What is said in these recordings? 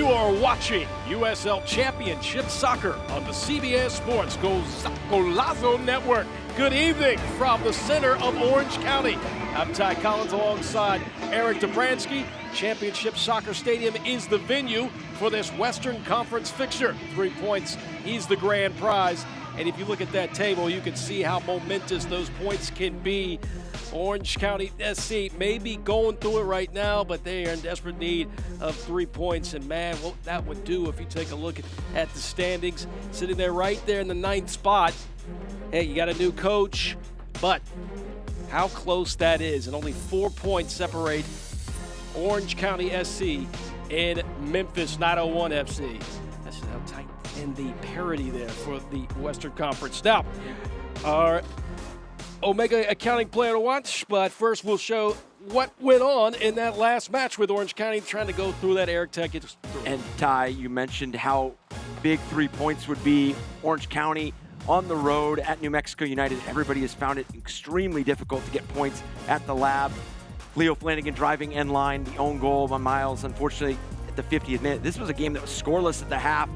You are watching USL Championship Soccer on the CBS Sports Golazo Network. Good evening from the center of Orange County. I'm Ty Collins alongside Eric Dobransky. Championship Soccer Stadium is the venue for this Western Conference fixture. 3 points is the grand prize. And if you look at that table, you can see how momentous those points can be. Orange County SC may be going through it right now, but they are in desperate need of 3 points. And man, what that would do if you take a look at the standings, sitting there right there in the 9th spot. Hey, you got a new coach, but how close that is. And only 4 points separate Orange County SC and Memphis 901 FC. That's just how tight and the parity there for the Western Conference. Now, our Omega Accounting player to watch, but first we'll show what went on in that last match with Orange County, trying to go through that. Eric, take it through. And Ty, you mentioned how big 3 points would be. Orange County on the road at New Mexico United. Everybody has found it extremely difficult to get points at the lab. Leo Flanagan driving end line, the own goal by Miles, unfortunately, at the 50th minute. This was a game that was scoreless at the half.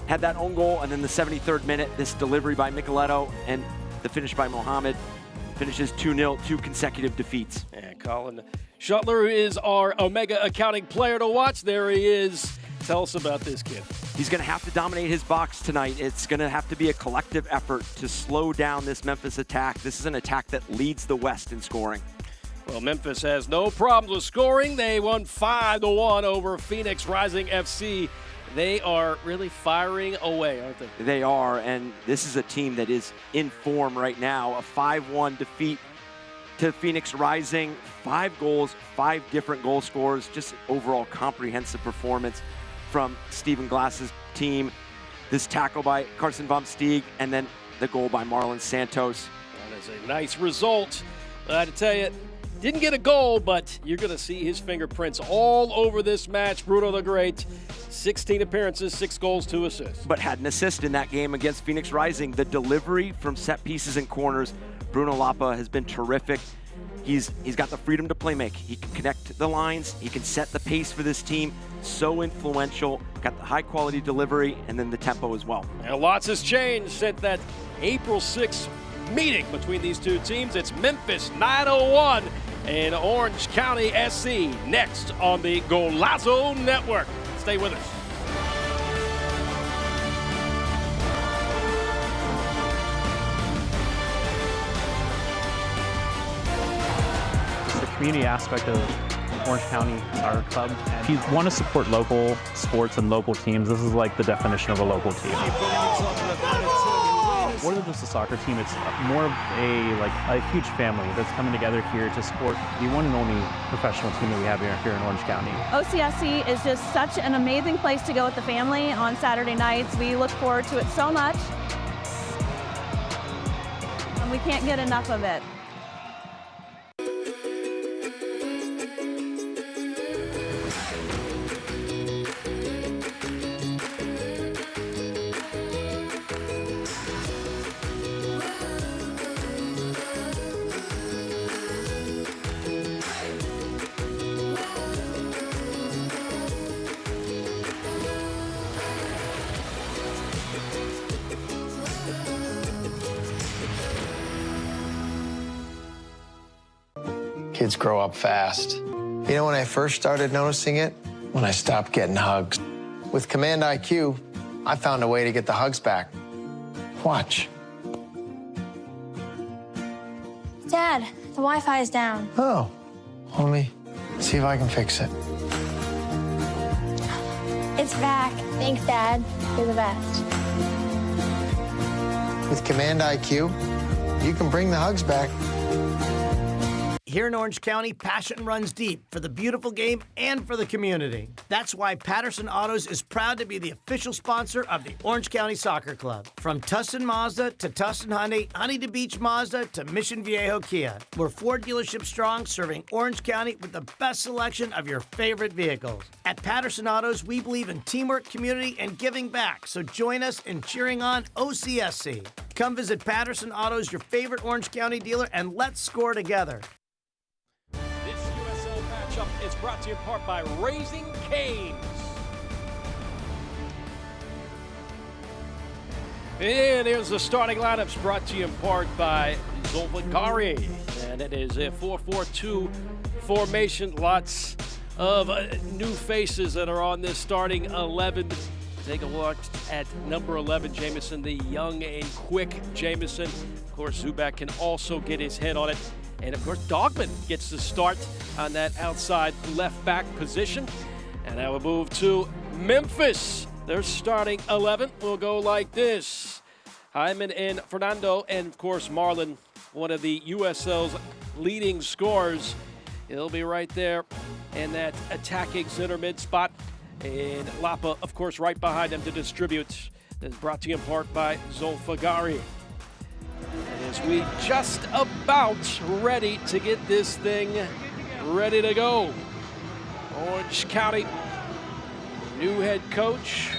Had that own goal, and then the 73rd minute, this delivery by Micheletto, and the finish by Mohammed. Finishes 2-0, 2 consecutive defeats. And Colin Shuttler is our Omega Accounting player to watch. There he is. Tell us about this kid. He's going to have to dominate his box tonight. It's going to have to be a collective effort to slow down this Memphis attack. This is an attack that leads the West in scoring. Well, Memphis has no problems with scoring. They won 5-1 over Phoenix Rising FC. They are really firing away, aren't they? They are, and this is a team that is in form right now. A 5-1 defeat to Phoenix Rising. 5 goals, 5 different goal scorers. Just overall comprehensive performance from Stephen Glass's team. This tackle by Carson Vom Steeg, and then the goal by Marlon Santos. That is a nice result. I have to tell you, didn't get a goal, but you're going to see his fingerprints all over this match. Bruno the Great, 16 appearances, 6 goals, 2 assists. But had an assist in that game against Phoenix Rising. The delivery from set pieces and corners, Bruno Lapa has been terrific. He's got the freedom to play make. He can connect the lines. He can set the pace for this team. So influential. Got the high quality delivery and then the tempo as well. And lots has changed since that April 6th meeting between these two teams. It's Memphis 901 and Orange County SC next on the Golazo Network. Stay with us. The community aspect of Orange County Soccer Club. And if you want to support local sports and local teams, this is like the definition of a local team. More than just a soccer team, it's more of a huge family that's coming together here to support the one and only professional team that we have here in Orange County. OCSC is just such an amazing place to go with the family on Saturday nights. We look forward to it so much, and we can't get enough of it. Kids grow up fast. You know when I first started noticing it? When I stopped getting hugs. With Command IQ, I found a way to get the hugs back. Watch. Dad, the Wi-Fi is down. Oh, let me see if I can fix it. It's back. Thanks, Dad. You're the best. With Command IQ, you can bring the hugs back. Here in Orange County, passion runs deep for the beautiful game and for the community. That's why Patterson Autos is proud to be the official sponsor of the Orange County Soccer Club. From Tustin Mazda to Tustin Hyundai, Huntington Beach Mazda to Mission Viejo Kia. We're 4 dealerships strong, serving Orange County with the best selection of your favorite vehicles. At Patterson Autos, we believe in teamwork, community, and giving back. So join us in cheering on OCSC. Come visit Patterson Autos, your favorite Orange County dealer, and let's score together. This USL matchup is brought to you in part by Raising Cane's. And here's the starting lineups brought to you in part by Zolvagari. And it is a 4-4-2 formation. Lots of new faces that are on this starting 11. Take a look at number 11, Jamison, the young and quick Jamison. Of course, Zubac can also get his head on it. And of course, Dogman gets the start on that outside left back position. And now we'll move to Memphis. Their starting 11 will go like this. Hyman and Fernando, and of course Marlon, one of the USL's leading scorers. He'll be right there in that attacking center mid spot. And Lapa, of course, right behind him to distribute. That's brought to you in part by Zolfagari. As we just about ready to get this thing ready to go. Orange County, new head coach,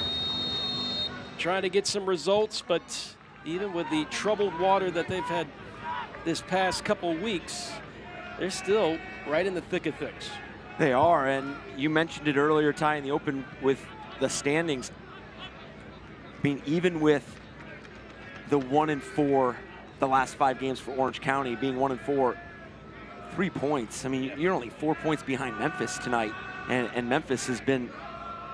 trying to get some results, but even with the troubled water that they've had this past couple weeks, they're still right in the thick of things. They are, and you mentioned it earlier, Ty, in the open with the standings. I mean, even with the 1-4, the last 5 games for Orange County being 1-4, 3 points. I mean, you're only 4 points behind Memphis tonight, and Memphis has been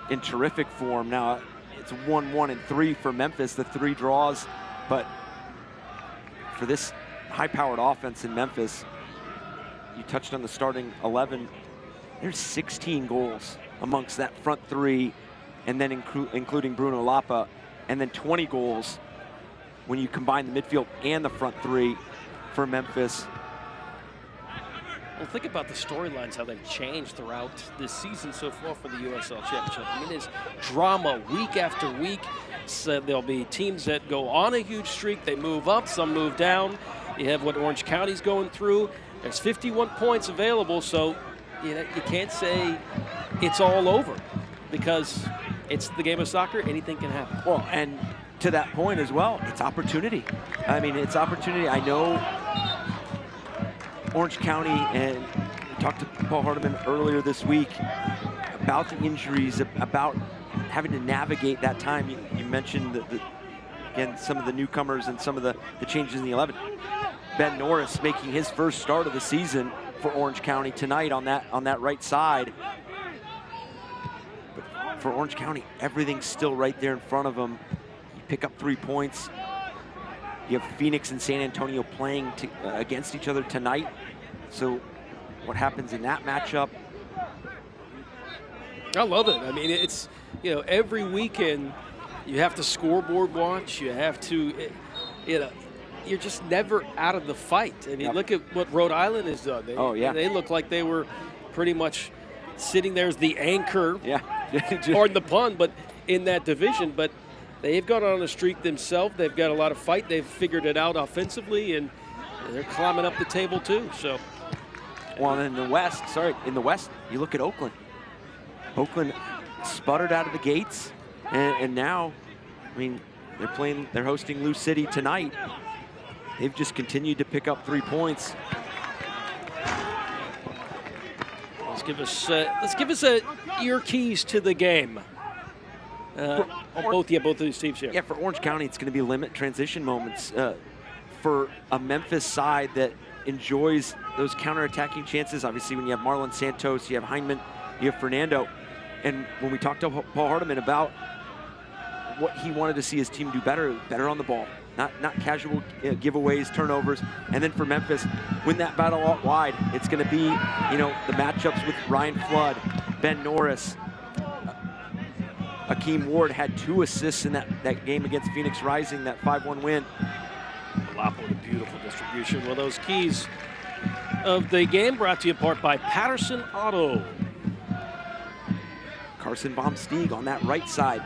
in terrific form. Now, it's 1-1-3 for Memphis, the 3 draws, but for this high-powered offense in Memphis, you touched on the starting 11. There's 16 goals amongst that front 3, and then including Bruno Lapa, and then 20 goals when you combine the midfield and the front 3 for Memphis. Well, think about the storylines, how they've changed throughout this season so far for the USL Championship. I mean, it's drama week after week. So there'll be teams that go on a huge streak, they move up, some move down. You have what Orange County's going through. There's 51 points available, so you can't say it's all over because it's the game of soccer. Anything can happen. Well, and to that point as well, it's opportunity. I mean, it's opportunity. I know Orange County, and we talked to Paul Hardiman earlier this week about the injuries, about having to navigate that time. You mentioned, again, some of the newcomers and some of the changes in the 11. Ben Norris making his first start of the season for Orange County tonight on that right side. But for Orange County, everything's still right there in front of them. You pick up 3 points. You have Phoenix and San Antonio playing against each other tonight. So what happens in that matchup? I love it. I mean, it's, every weekend you have to scoreboard watch. You have to, you're just never out of the fight. I mean, Look at what Rhode Island has done. They look like they were pretty much sitting there as the anchor, pardon the pun, but in that division. But they've gone on a streak themselves. They've got a lot of fight. They've figured it out offensively, and they're climbing up the table too. So, well, in the West, you look at Oakland. Oakland sputtered out of the gates, and now, I mean, they're hosting Lou City tonight. They've just continued to pick up 3 points. Let's give us ear keys to the game. Both of these teams here. Yeah, for Orange County, it's going to be limit transition moments. For a Memphis side that enjoys those counter-attacking chances, obviously when you have Marlon Santos, you have Heineman, you have Fernando. And when we talked to Paul Hardiman about what he wanted to see his team do better on the ball, not casual giveaways, turnovers. And then for Memphis, win that battle out wide. It's going to be, the matchups with Ryan Flood, Ben Norris. Akeem Ward had 2 assists in that game against Phoenix Rising, that 5-1 win. Lapa with a beautiful distribution. Well, those keys of the game brought to you in part by Patterson Auto. Carson Baumstieg on that right side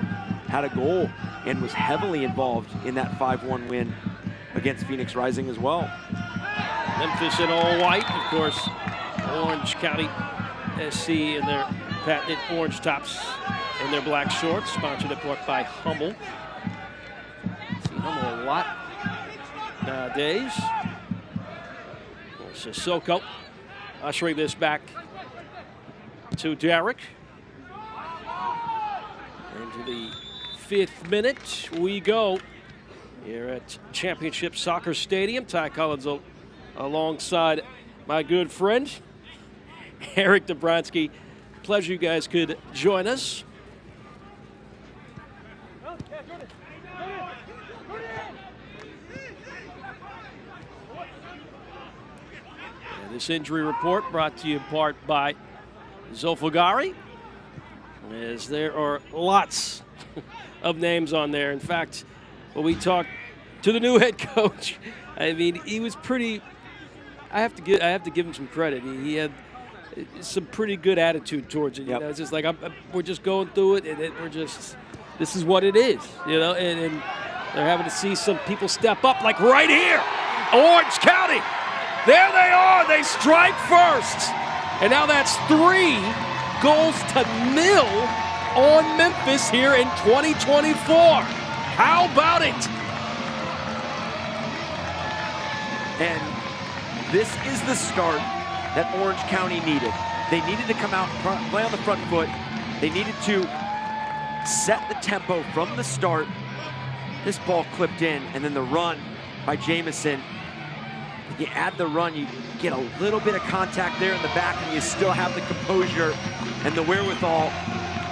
had a goal and was heavily involved in that 5-1 win against Phoenix Rising as well. Memphis in all white, of course. Orange County SC in their patented orange tops and their black shorts, sponsored in part by Hummel. See Hummel a lot nowadays. Sissoko ushering this back to Derek. Into the 5th minute we go. here at Championship Soccer Stadium. Ty Collins alongside my good friend, Eric Dobronsky. Pleasure you guys could join us. And this injury report brought to you in part by Zolfagari, as there are lots of names on there. In fact, when we talked to the new head coach, I mean, he was pretty. I have to give him some credit. He had some pretty good attitude towards it. You know, it's just like we're just going through it, and we're just, this is what it is, you know. And they're having to see some people step up, like right here, Orange County. There they are. They strike first, and now that's 3-0 on Memphis here in 2024. How about it? And this is the start that Orange County needed. They needed to come out, play on the front foot. They needed to set the tempo from the start. This ball clipped in, and then the run by Jamison. You add the run, you get a little bit of contact there in the back, and you still have the composure and the wherewithal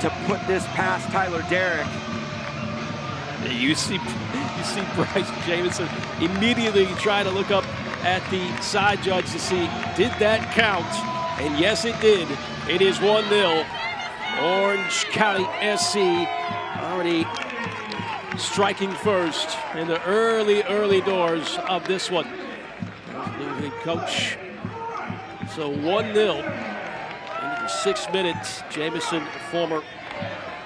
to put this past Tyler Derrick. You see Bryce Jamison immediately try to look up at the side judge to see, did that count? And yes, it did. It is 1-0. Orange County SC already striking first in the early doors of this one. New head coach. So 1-0 into the 6th minute. Jamison, former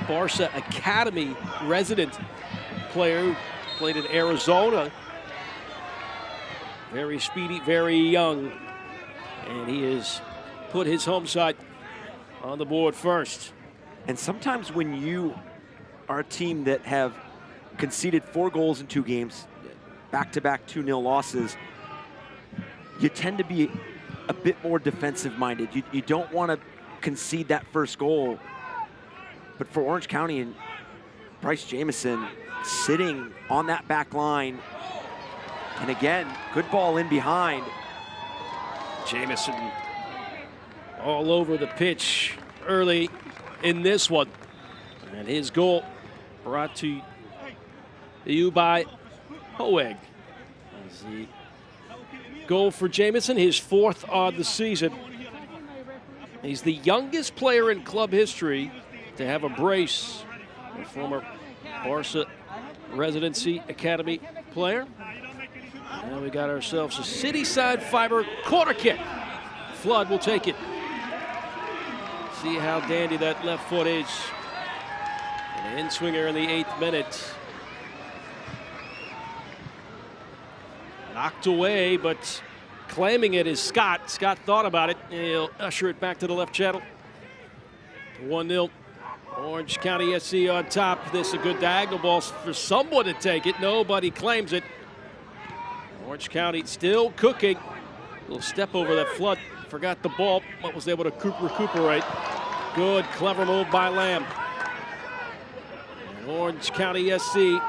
Barca Academy resident player who played in Arizona. Very speedy, very young. And he has put his home side on the board first. And sometimes when you are a team that have conceded 4 goals in 2 games, back-to-back 2-0 losses, you tend to be a bit more defensive-minded. You don't want to concede that first goal. But for Orange County and Bryce Jamison sitting on that back line, and again, good ball in behind. Jamison all over the pitch early in this one. And his goal brought to you by Hoeg. As the goal for Jamison, his 4th on the season. He's the youngest player in club history to have a brace. A former Barca Residency Academy player. Now we got ourselves a Cityside Fiber corner kick. Flood will take it. See how dandy that left foot is. An in-swinger in the 8th minute. Knocked away, but claiming it is Scott. Scott thought about it, and he'll usher it back to the left channel. 1-0. Orange County SC on top. This is a good diagonal ball for someone to take it. Nobody claims it. Orange County still cooking. A little step over that Flood. Forgot the ball, but was able to recuperate. Good, clever move by Lamb. And Orange County SC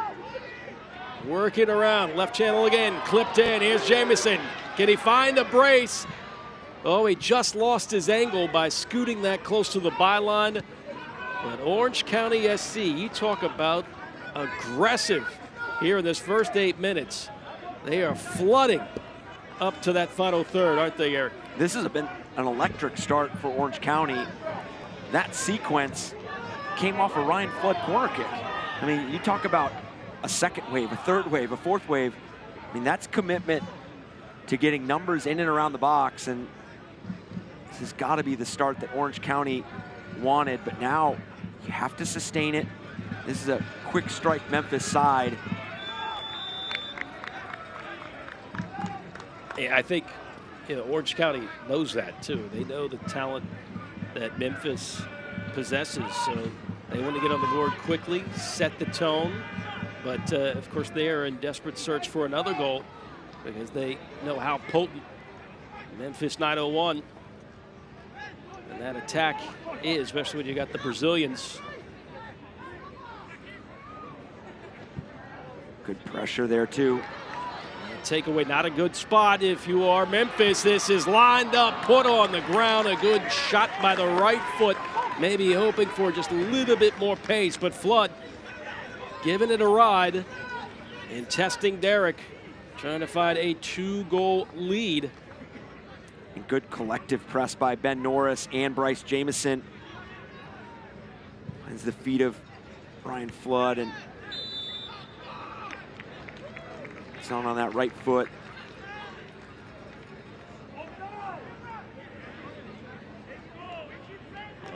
working around. Left channel again. Clipped in. Here's Jamison. Can he find a brace? Oh, he just lost his angle by scooting that close to the byline. But Orange County SC, you talk about aggressive here in this first 8 minutes. They are flooding up to that final third, aren't they, Eric? This has been an electric start for Orange County. That sequence came off a Ryan Flood corner kick. I mean, you talk about a second wave, a third wave, a fourth wave. I mean, that's commitment to getting numbers in and around the box, and this has got to be the start that Orange County wanted, but now you have to sustain it. This is a quick strike Memphis side. Yeah, I think Orange County knows that too. They know the talent that Memphis possesses, so they want to get on the board quickly, set the tone, but of course they are in desperate search for another goal because they know how potent Memphis 901 and that attack is, especially when you got the Brazilians. Good pressure there, too. Takeaway, not a good spot if you are Memphis. This is lined up, put on the ground. A good shot by the right foot. Maybe hoping for just a little bit more pace, but Flood giving it a ride and testing Derek, trying to find a 2-goal lead. And good collective press by Ben Norris and Bryce Jamison. Finds the feet of Brian Flood, and it's down on that right foot.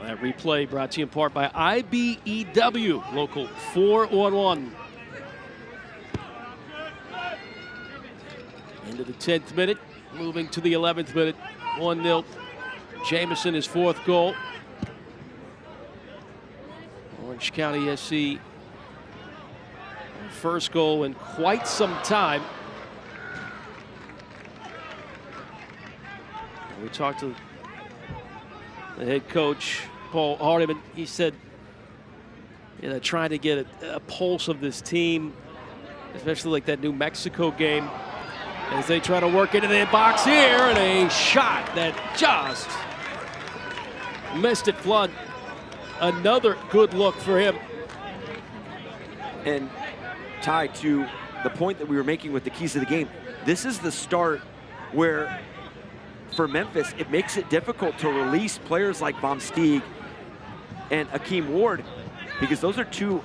That replay brought to you in part by IBEW, local 4-on-1. Into the 10th minute, moving to the 11th minute, 1-0. Jamison, his 4th goal. Orange County SC, first goal in quite some time. We talked to the head coach, Paul Hardiman. He said, trying to get a pulse of this team, especially like that New Mexico game, as they try to work into the box here, and a shot that just missed it. Flood, another good look for him. And Ty, to the point that we were making with the keys to the game, this is the start where, for Memphis, it makes it difficult to release players like Vom Steeg and Akeem Ward, because those are two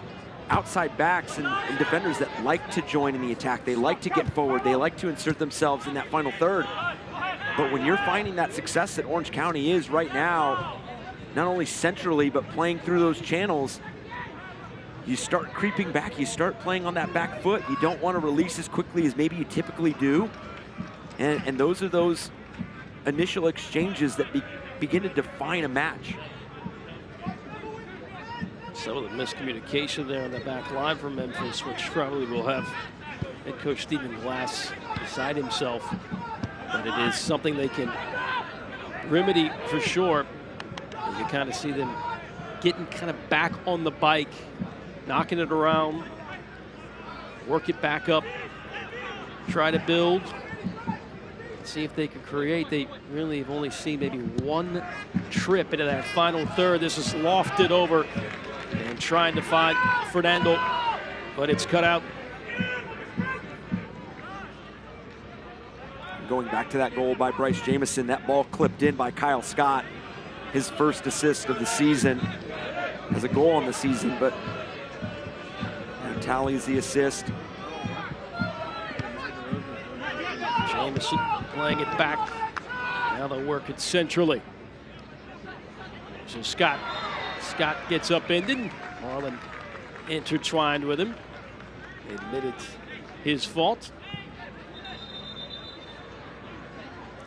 outside backs and defenders that like to join in the attack. They like to get forward. They like to insert themselves in that final third. But when you're finding that success that Orange County is right now, not only centrally, but playing through those channels, you start creeping back. You start playing on that back foot. You don't want to release as quickly as maybe you typically do. And those are those initial exchanges that begin to define a match. Some of the miscommunication there on the back line for Memphis, which probably will have head coach Stephen Glass beside himself. But it is something they can remedy for sure. And you kind of see them getting kind of back on the bike, knocking it around, work it back up, try to build, see if they can create. They really have only seen maybe one trip into that final third. This is lofted over and trying to find Fernando, but it's cut out. Going back to that goal by Bryce Jamison, that ball clipped in by Kyle Scott, his first assist of the season, as a goal on the season, but tallies the assist. Jamison playing it back. Now they'll work it centrally. So Scott gets upended. Marlon intertwined with him. Admitted his fault.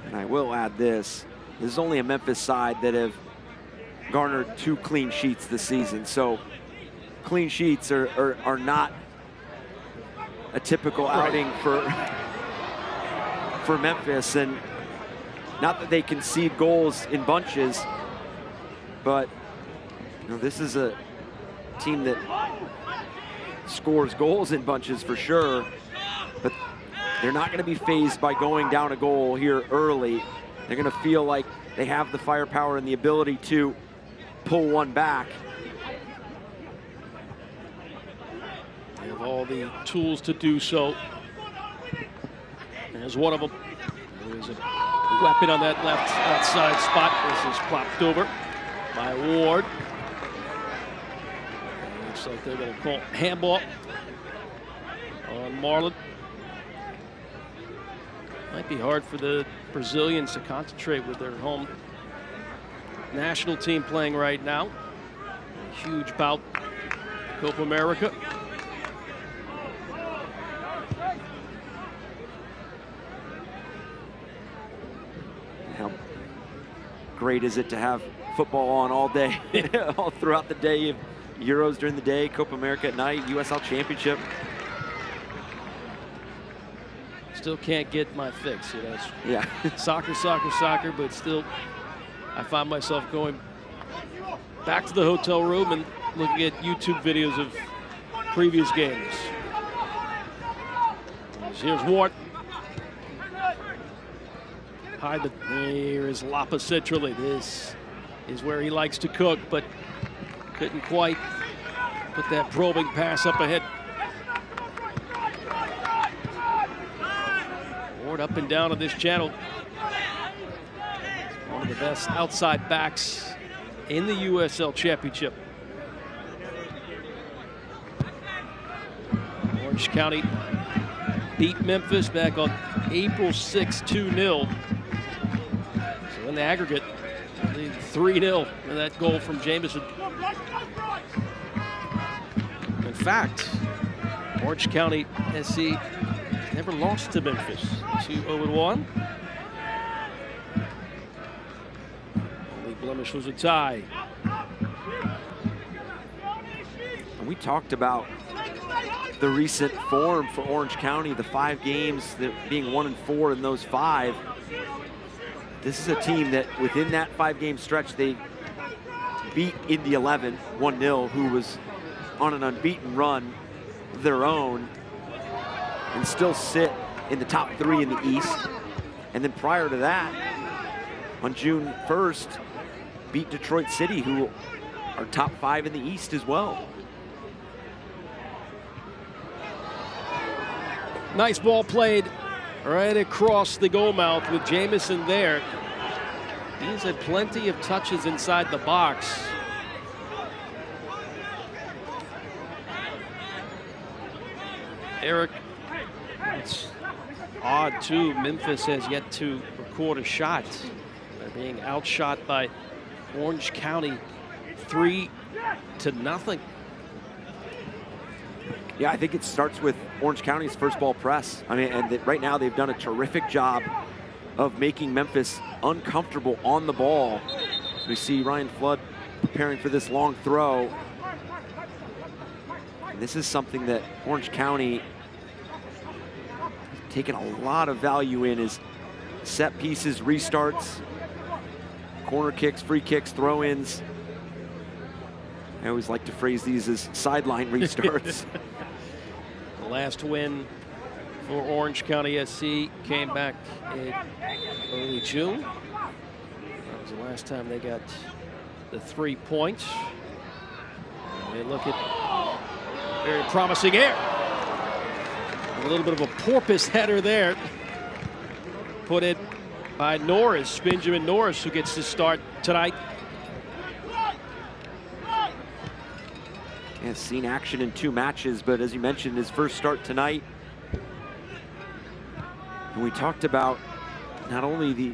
And I will add this. This is only a Memphis side that have garnered 2 clean sheets this season. So clean sheets are not a typical outing for Memphis. And not that they concede goals in bunches, but this is a team that scores goals in bunches for sure, but they're not going to be fazed by going down a goal here early. They're going to feel like they have the firepower and the ability to pull one back. They have all the tools to do so. There's one of them. There's a weapon on that left outside spot. This is plopped over by Ward. Looks like they're going to call handball on Marlon. Might be hard for the Brazilians to concentrate with their home national team playing right now. A huge bout, Copa America. How great is it to have football on all day, all throughout the day, Euros during the day, Copa America at night, USL Championship. Still can't get my fix, Yeah. Soccer, but still I find myself going back to the hotel room and looking at YouTube videos of previous games. Here's Ward. Here is Lapa Citrulli. This is where he likes to cook, but couldn't quite put that probing pass up ahead. Ward up and down on this channel. One of the best outside backs in the USL Championship. Orange County beat Memphis back on April 6, 2-0. So in the aggregate, 3-0 and that goal from Jamison. In fact, Orange County SC never lost to Memphis. 2-0-1. Only blemish was a tie. And we talked about the recent form for Orange County, the 5 games, being 1-4 in those 5. This is a team that within that 5-game stretch, they beat Indy 11 1-0, who was on an unbeaten run of their own, and still sit in the top 3 in the East. And then prior to that, on June 1st, beat Detroit City, who are top 5 in the East as well. Nice ball played right across the goal mouth with Jamison there. He's had plenty of touches inside the box. Eric, it's odd too. Memphis has yet to record a shot. They're being outshot by Orange County 3-0. Yeah, I think it starts with Orange County's first ball press. I mean, and right now they've done a terrific job of making Memphis uncomfortable on the ball. So we see Ryan Flood preparing for this long throw. And this is something that Orange County has taken a lot of value in, is set pieces, restarts, corner kicks, free kicks, throw-ins. I always like to phrase these as sideline restarts. The last win for Orange County SC came back in early June. That was the last time they got the 3 points. And they look at very promising air. A little bit of a porpoise header there. Put in by Norris, Benjamin Norris, who gets to start tonight. Has seen action in 2 matches, but as you mentioned, his first start tonight. And we talked about not only we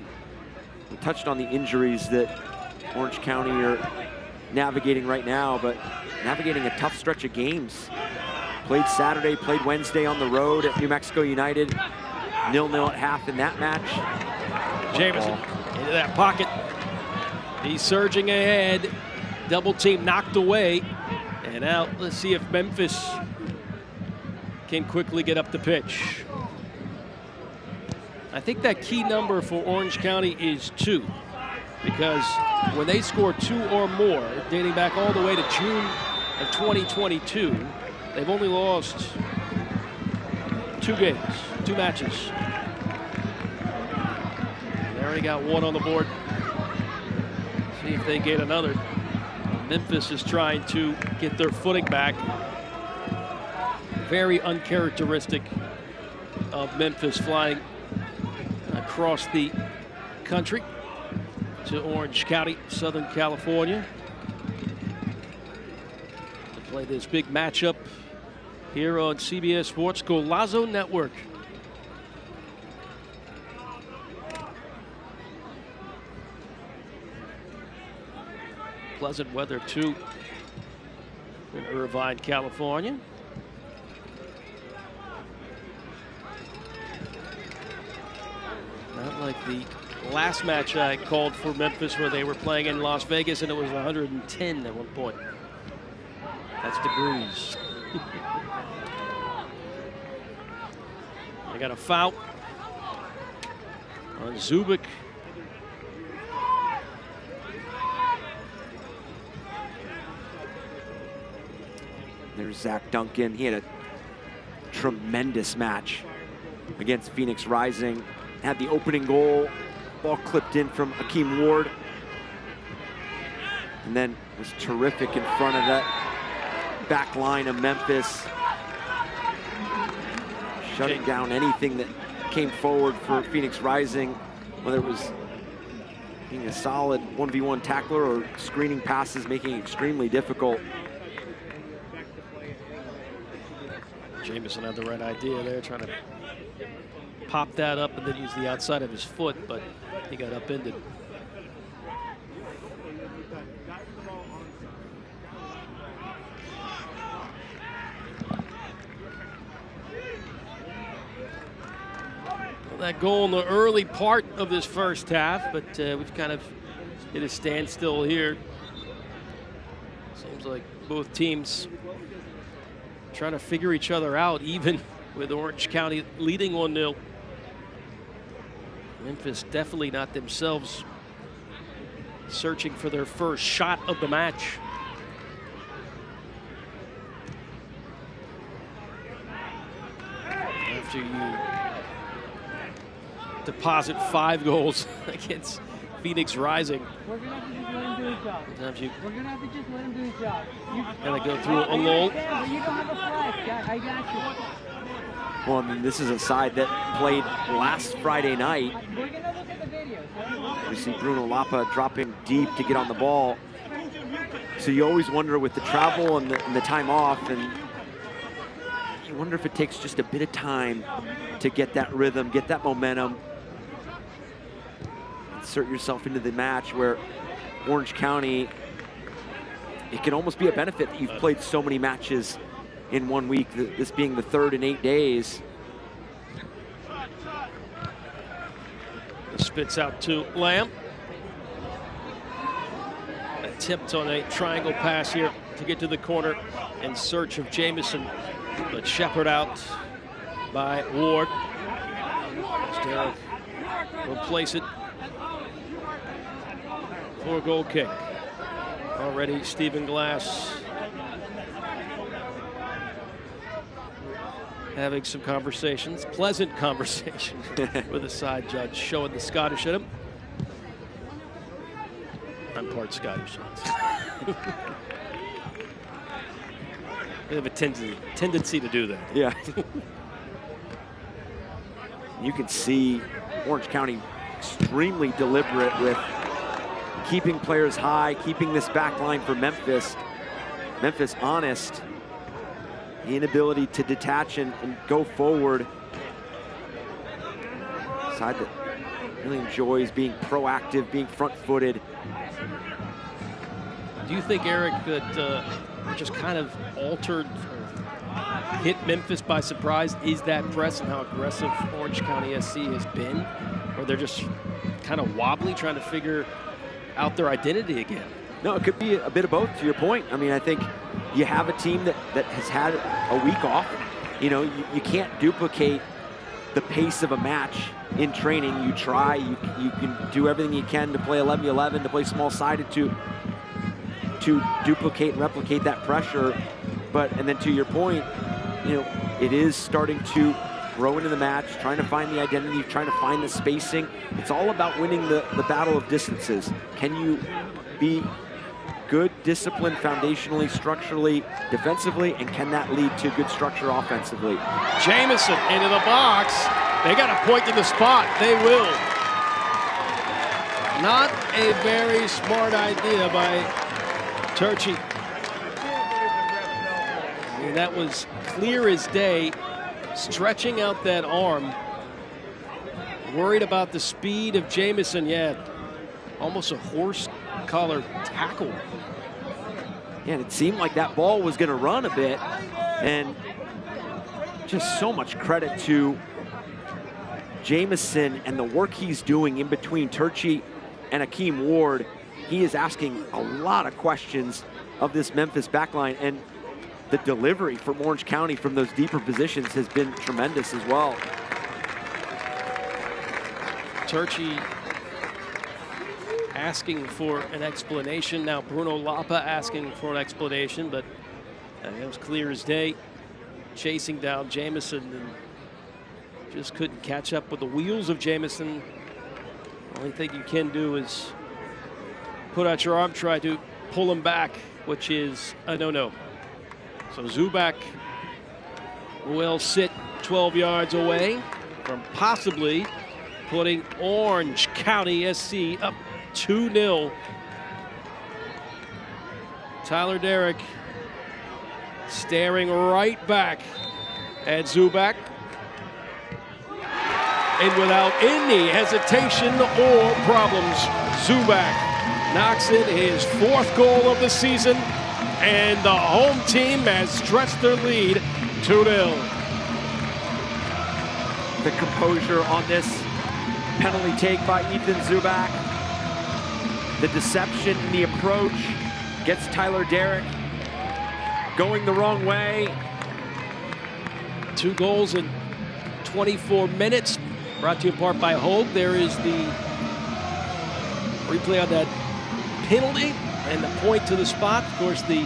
touched on the injuries that Orange County are navigating right now, but navigating a tough stretch of games. Played Saturday, played Wednesday on the road at New Mexico United. 0-0 at half in that match. Jamison into that pocket. He's surging ahead. Double team knocked away. And now let's see if Memphis can quickly get up the pitch. I think that key number for Orange County is 2, because when they score 2 or more, dating back all the way to June of 2022, they've only lost 2 games, 2 matches. They already got 1 on the board. See if they get another. Memphis is trying to get their footing back. Very uncharacteristic of Memphis flying across the country to Orange County, Southern California, to play this big matchup here on CBS Sports Golazo Network. Pleasant weather too in Irvine, California. Not like the last match I called for Memphis, where they were playing in Las Vegas and it was 110 at one point. That's degrees. I got a foul on Zubik. There's Zach Duncan. He had a tremendous match against Phoenix Rising. Had the opening goal, ball clipped in from Akeem Ward. And then was terrific in front of that back line of Memphis. Shutting down anything that came forward for Phoenix Rising, whether it was being a solid 1v1 tackler or screening passes, making it extremely difficult. Jamison had the right idea there, trying to pop that up and then use the outside of his foot, but he got upended. That goal in the early part of this first half, but we've kind of hit a standstill here. Seems like both teams trying to figure each other out, even with Orange County leading 1-0. Memphis definitely not themselves searching for their first shot of the match. After you deposit 5 goals against Phoenix Rising, we're gonna have to just let him do his job. We're gonna have to just let him do his job. Gotta go through a lull. You don't have a flag. I got you. Well, I mean, this is a side that played last Friday night. We're gonna look at the video. We see Bruno Lapa dropping deep to get on the ball. So you always wonder with the travel and the time off, and you wonder if it takes just a bit of time to get that rhythm, get that momentum. Insert yourself into the match where Orange County, it can almost be a benefit that you've played so many matches in 1 week, this being the 3rd in 8 days. Spits out to Lamb. Attempt on a triangle pass here to get to the corner in search of Jamison, but shepherded out by Ward. Derek will place it for a goal kick. Already Stephen Glass having some conversations, pleasant conversations with the side judge, showing the Scottish in him. I'm part Scottish. They have a tendency to do that. Yeah. You can see Orange County extremely deliberate with keeping players high, keeping this back line for Memphis. Memphis honest. The inability to detach and go forward. Side that really enjoys being proactive, being front-footed. Do you think, Eric, that just kind of altered, hit Memphis by surprise, is that press and how aggressive Orange County SC has been? Or they're just kind of wobbly, trying to figure out their identity again? No, it could be a bit of both, to your point. I mean, I think you have a team that has had a week off. You know, you can't duplicate the pace of a match in training. You try, you can do everything you can to play 11-11, to play small-sided, to duplicate and replicate that pressure. And then to your point, you know, it is starting to grow into the match, trying to find the identity, trying to find the spacing. It's all about winning the battle of distances. Can you be good, disciplined, foundationally, structurally, defensively, and can that lead to good structure offensively? Jamison into the box. They got a point to the spot. They will. Not a very smart idea by Turchi. I mean, that was clear as day, stretching out that arm. Worried about the speed of Jamison. Yeah, almost a horse collar tackle. Yeah, and it seemed like that ball was going to run a bit, and just so much credit to Jamison and the work he's doing in between Turchi and Akeem Ward. He is asking a lot of questions of this Memphis backline, and the delivery from Orange County from those deeper positions has been tremendous as well. Turchi asking for an explanation. Now Bruno Lapa asking for an explanation, but it was clear as day, chasing down Jamison. And just couldn't catch up with the wheels of Jamison. Only thing you can do is put out your arm, try to pull him back, which is a no-no. So Zubak will sit 12 yards away from possibly putting Orange County SC up 2-0. Tyler Derrick staring right back at Zubak. And without any hesitation or problems, Zubak knocks in his 4th goal of the season, and the home team has stretched their lead 2-0. The composure on this penalty take by Ethan Zubak. The deception in the approach gets Tyler Derrick going the wrong way. 2 goals in 24 minutes. Brought to you in part by Hogue. There is the replay on that penalty and the point to the spot. Of course, the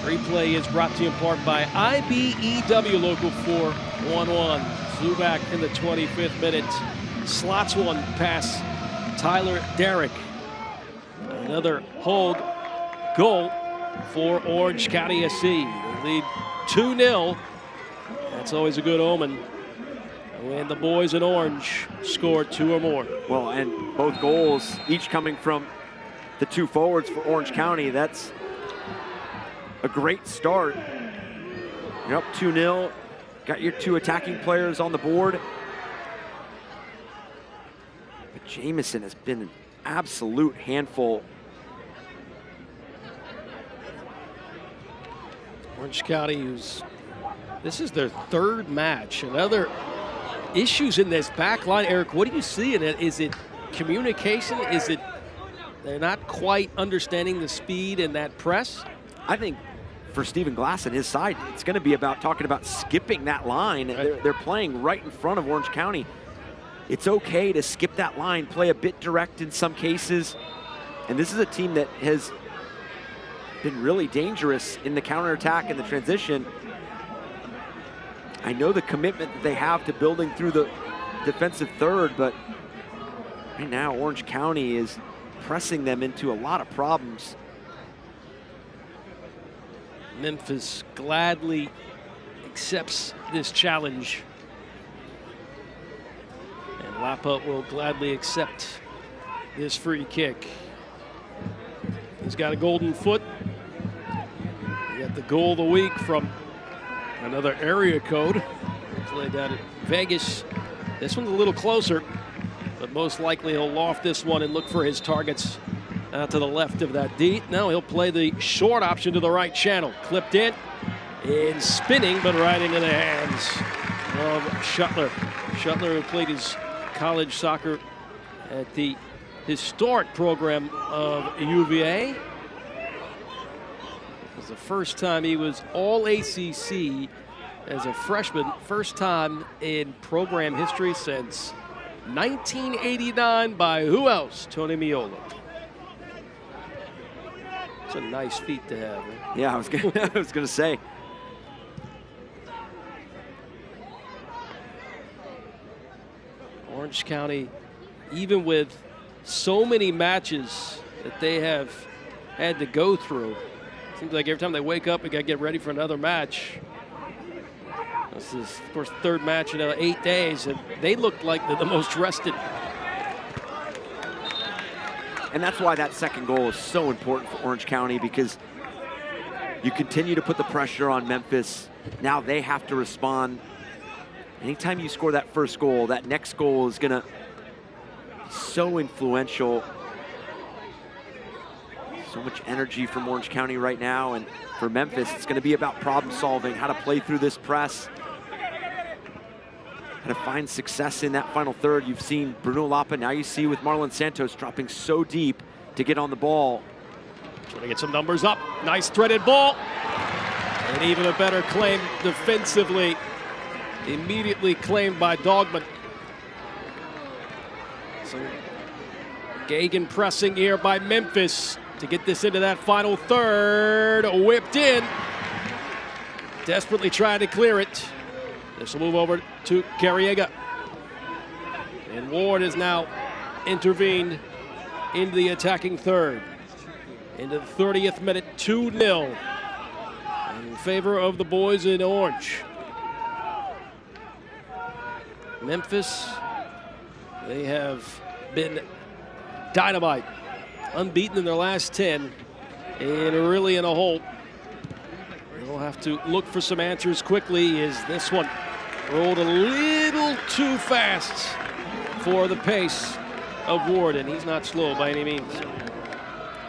replay is brought to you in part by IBEW Local 411. Zubak in the 25th minute slots one past Tyler Derrick. Another Hogue goal for Orange County SC. They lead 2-0. That's always a good omen when the boys in orange score 2 or more. Well, and both goals, each coming from the 2 forwards for Orange County. That's a great start. You're up 2-0. Got your 2 attacking players on the board. But Jamison has been an absolute handful. Orange County, this is their 3rd match. Another issues in this back line. Eric, what do you see in it? Is it communication? Is it they're not quite understanding the speed and that press? I think for Stephen Glass and his side, it's going to be about talking about skipping that line. Right. They're playing right in front of Orange County. It's okay to skip that line, play a bit direct in some cases. And this is a team that has been really dangerous in the counterattack and the transition. I know the commitment that they have to building through the defensive third, but right now Orange County is pressing them into a lot of problems. Memphis gladly accepts this challenge. And Lapa will gladly accept this free kick. He's got a golden foot. He got the goal of the week from another area code. Played down at Vegas. This one's a little closer, but most likely he'll loft this one and look for his targets to the left of that D. Now he'll play the short option to the right channel. Clipped in and spinning, but right into the hands of Shuttler. Shuttler, who played his college soccer at the historic program of UVA. It was the first time he was all ACC as a freshman. First time in program history since 1989 by who else? Tony Miola. It's a nice feat to have. Right? Yeah, I was gonna say. Orange County, even with so many matches that they have had to go through, seems like every time they wake up, we got to get ready for another match. This is, of course, the 3rd match in 8 days, and they look like they're the most rested. And that's why that second goal is so important for Orange County, because you continue to put the pressure on Memphis. Now they have to respond. Anytime you score that first goal, that next goal is gonna be so influential. So much energy from Orange County right now, and for Memphis, it's gonna be about problem solving, how to play through this press, how to find success in that final third. You've seen Bruno Lapa, now you see with Marlon Santos dropping so deep to get on the ball. Trying to get some numbers up. Nice threaded ball. And even a better claim defensively. Immediately claimed by Dogman. So Gagan pressing here by Memphis to get this into that final third. Whipped in. Desperately trying to clear it. This will move over to Carriega. And Ward has now intervened into the attacking third. Into the 30th minute, 2-0 in favor of the boys in orange. Memphis, they have been dynamite, unbeaten in their last 10, and really in a hole. They'll have to look for some answers quickly, as this one rolled a little too fast for the pace of Ward, and he's not slow by any means.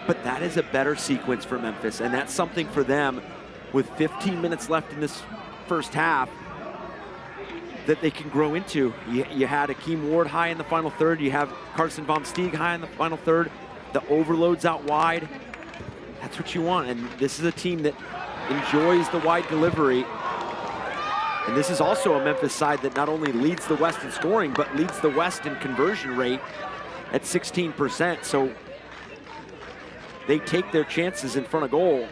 But that is a better sequence for Memphis, and that's something for them with 15 minutes left in this first half that they can grow into. You had Akeem Ward high in the final third. You have Carson Von Steeg high in the final third. The overloads out wide. That's what you want, and this is a team that enjoys the wide delivery. And this is also a Memphis side that not only leads the West in scoring, but leads the West in conversion rate at 16%. So they take their chances in front of goal.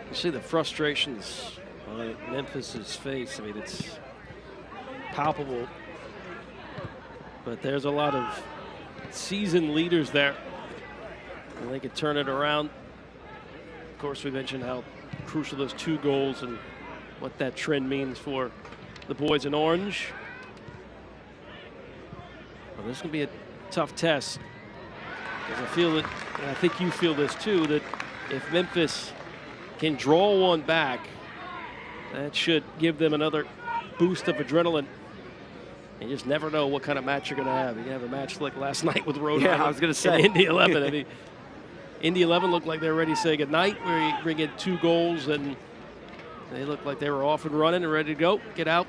You see the frustrations on Memphis's face. I mean, it's palpable. But there's a lot of seasoned leaders there, and they could turn it around. Of course, we mentioned how crucial those 2 goals and what that trend means for the boys in orange. Well, this is going to be a tough test, because I feel that, and I think you feel this too, that if Memphis can draw one back, that should give them another boost of adrenaline. You just never know what kind of match you're going to have. You have a match like last night with Rhode Island. I was going to say. Indy 11. I mean, Indy 11 looked like they were ready to say goodnight, where you bring in 2 goals, and they looked like they were off and running and ready to go, get out,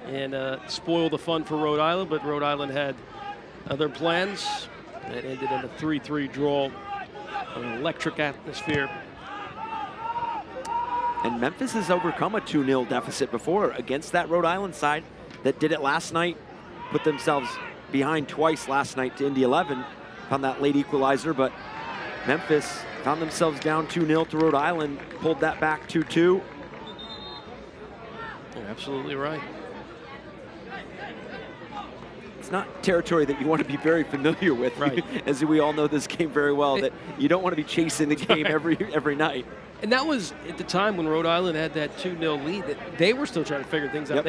and spoil the fun for Rhode Island. But Rhode Island had other plans. That ended in a 3-3 draw, an electric atmosphere. And Memphis has overcome a 2-0 deficit before against that Rhode Island side that did it last night, put themselves behind twice last night to Indy 11, found that late equalizer, but Memphis found themselves down 2-0 to Rhode Island, pulled that back 2-2. You're absolutely right. It's not territory that you want to be very familiar with, right? As we all know this game very well, that you don't want to be chasing the game every night. And that was at the time when Rhode Island had that 2-0 lead, that they were still trying to figure things out.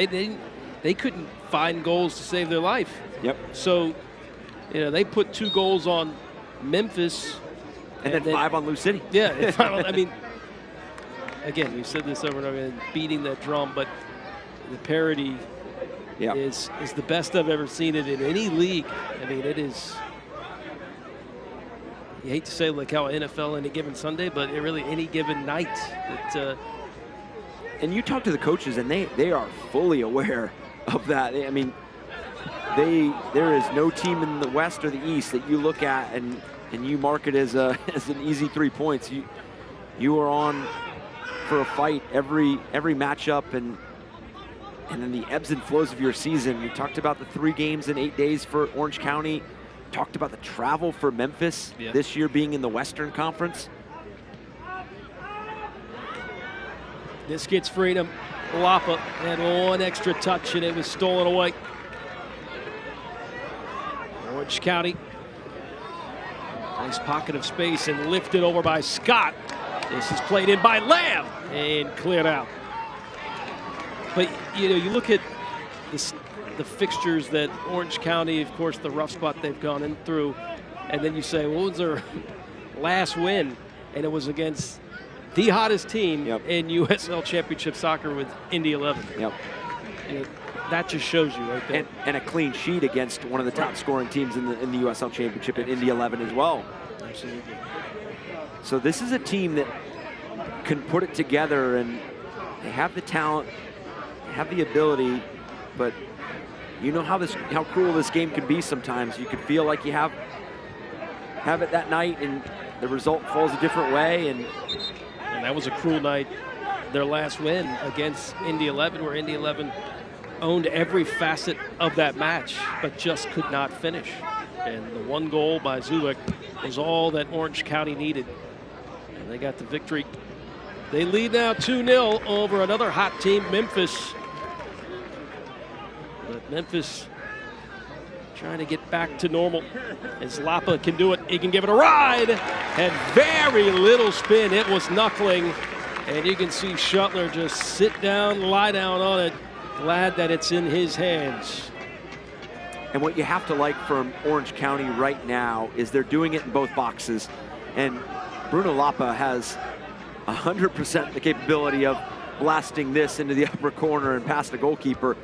They couldn't find goals to save their life. Yep. So, you know, they put 2 goals on Memphis. And then 5 on Lou City. Yeah, I mean, again, we said this over and over again, beating that drum, but the parity is the best I've ever seen it in any league. I mean, it is, you hate to say like how NFL any given Sunday, but it really any given night. And you talk to the coaches, and they are fully aware of that. I mean, there is no team in the West or the East that you look at and you mark it as an easy 3 points. You are on for a fight every matchup, and then the ebbs and flows of your season. We talked about the 3 games in 8 days for Orange County. Talked about the travel for Memphis this year being in the Western Conference. This gets freedom. Lapa had 1 extra touch, and it was stolen away. Orange County. Nice pocket of space and lifted over by Scott. This is played in by Lamb and cleared out. But, you know, you look at the fixtures that Orange County, of course, the rough spot they've gone in through, and then you say, what was their last win? And it was against the hottest team in USL Championship soccer with Indy 11. Yep. You know, that just shows you right there. And a clean sheet against one of the top scoring teams in the USL Championship at Indy 11 as well. Absolutely. So this is a team that can put it together, and they have the talent, they have the ability, but you know how cruel this game can be sometimes. You can feel like you have it that night, and the result falls a different way. And that was a cruel night. Their last win against Indy 11, where Indy 11 owned every facet of that match, but just could not finish. And the 1 goal by Zulik was all that Orange County needed. And they got the victory They lead now 2-0 over another hot team, Memphis. But Memphis trying to get back to normal. As Lapa can do it, he can give it a ride. Had very little spin. It was knuckling. And you can see Shuttler just sit down, lie down on it. Glad that it's in his hands. And what you have to like from Orange County right now is they're doing it in both boxes. And Bruno Lapa has 100% the capability of blasting this into the upper corner and past the goalkeeper.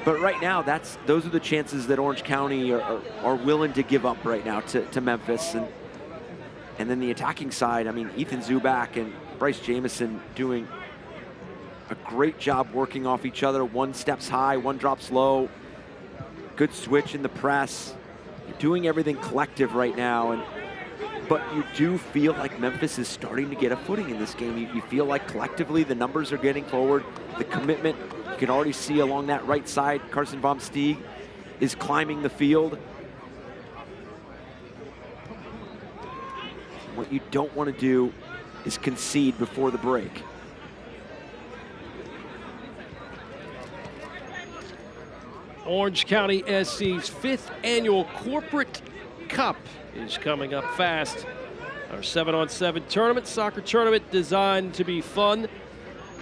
But right now, those are the chances that Orange County are willing to give up right now to Memphis. And then the attacking side, I mean, Ethan Zubak and Bryce Jamison doing a great job working off each other. One steps high, one drops low. Good switch in the press. You're doing everything collective right now. But you do feel like Memphis is starting to get a footing in this game. You feel like collectively the numbers are getting forward. The commitment, you can already see along that right side, Carson Vom Steeg is climbing the field. What you don't want to do is concede before the break. Orange County SC's 5th annual Corporate Cup is coming up fast. Our 7-on-7 tournament, soccer tournament designed to be fun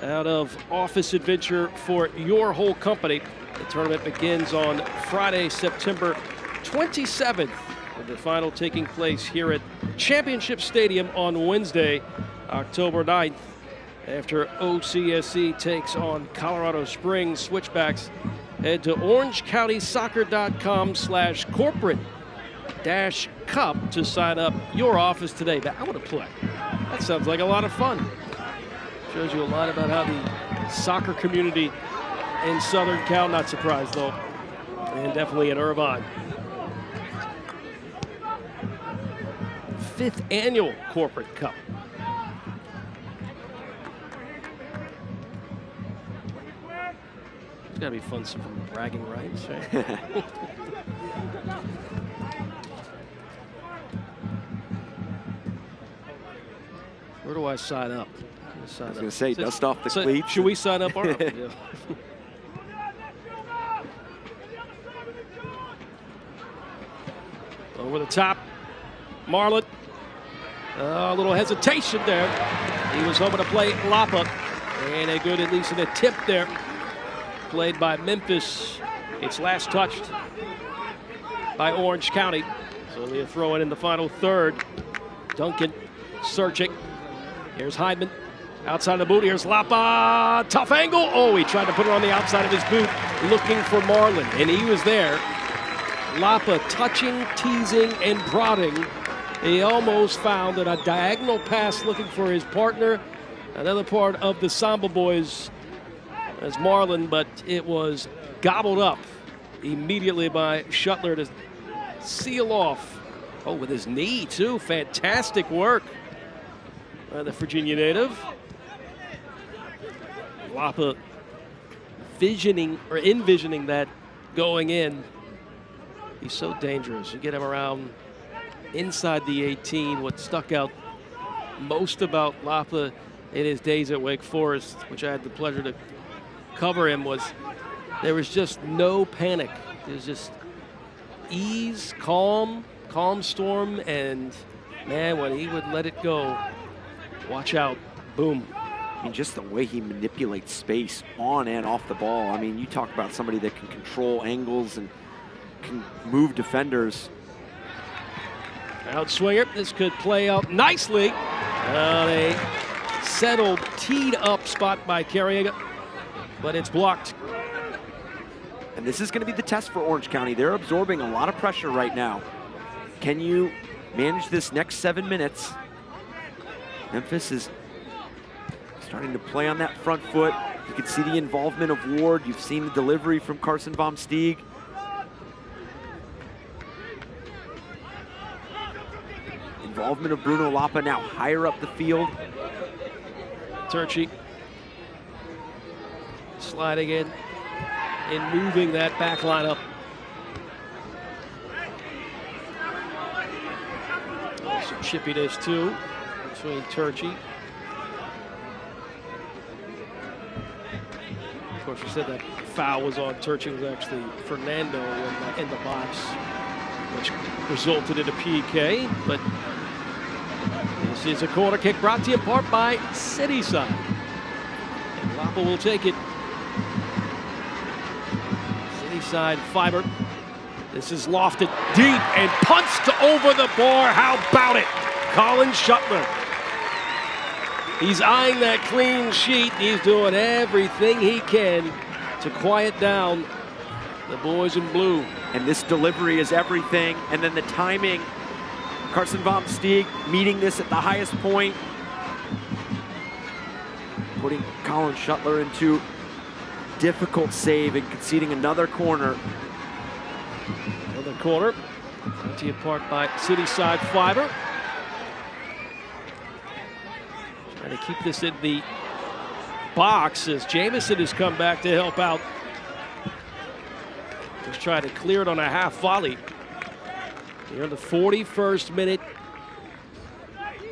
out of office adventure for your whole company. The tournament begins on Friday, September 27th, with the final taking place here at Championship Stadium on Wednesday, October 9th, after OCSC takes on Colorado Springs Switchbacks. Head to orangecounty.com/corporate-cup to sign up your office today. But I want to play. That sounds like a lot of fun. Shows you a lot about how the soccer community in Southern Cal, not surprised though, and definitely in Irvine. 5th annual Corporate Cup. It's gotta be fun, some bragging rights, right? Where do I sign up? I was going to say, dust off the cleats. Should we sign up? Yeah. Over the top, Marlon. A little hesitation there. He was hoping to play Lapa. And a good, at least an attempt there. Played by Memphis. It's last touched by Orange County. So they'll throw it in the final third. Duncan searching. Here's Hyman. Outside the boot, here's Lapa. Tough angle. Oh, he tried to put it on the outside of his boot, looking for Marlon, and he was there. Lapa touching, teasing, and prodding. He almost found a diagonal pass looking for his partner. Another part of the Samba boys as Marlon, but it was gobbled up immediately by Shuttler to seal off. Oh, with his knee, too. Fantastic work by the Virginia native. Lapa envisioning that going in. He's so dangerous. You get him around inside the 18. What stuck out most about Lapa in his days at Wake Forest, which I had the pleasure to cover him, was there was just no panic. There's just ease, calm storm, and man, when he would let it go, watch out, boom. I mean, just the way he manipulates space on and off the ball. I mean, you talk about somebody that can control angles and can move defenders. Outswinger, this could play out nicely. A settled, teed up spot by Carriega, but it's blocked. And this is going to be the test for Orange County. They're absorbing a lot of pressure right now. Can you manage this next 7 minutes? Memphis is starting to play on that front foot. You can see the involvement of Ward. You've seen the delivery from Carson Vom Steeg. Involvement of Bruno Lapa now higher up the field. Turchi sliding in and moving that back line up. Some chippiness too between Turchi Of course, you said that foul was on Turchi. It was actually Fernando in the box, which resulted in a PK. But this is a corner kick brought to you in part by Cityside. And Lapa will take it. Cityside fiber. This is lofted deep and punched over the bar. How about it? Colin Shuttler. He's eyeing that clean sheet. He's doing everything he can to quiet down the boys in blue. And this delivery is everything. And then the timing. Carson Vom Steeg meeting this at the highest point. Putting Colin Shuttler into difficult save and conceding another corner. Another corner. Brought to you apart by Cityside Fiber. Trying to keep this in the box as Jamison has come back to help out. Just trying to clear it on a half volley. Here in the 41st minute.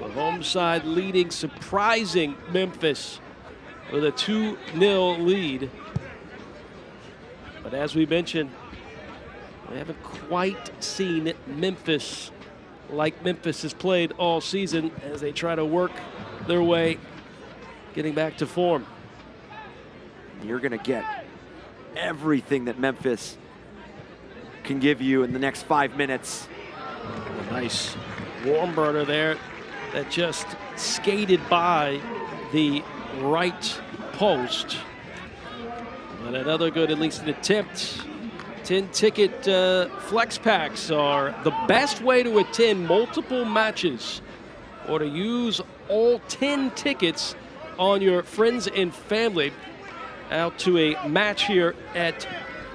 The home side leading, surprising Memphis with a 2-0 lead. But as we mentioned, we haven't quite seen Memphis like Memphis has played all season as they try to work their way getting back to form. You're going to get everything that Memphis can give you in the next 5 minutes. A nice warm burner there that just skated by the right post. And another good, at least an attempt. 10-ticket flex packs are the best way to attend multiple matches or to use all 10 tickets on your friends and family out to a match here at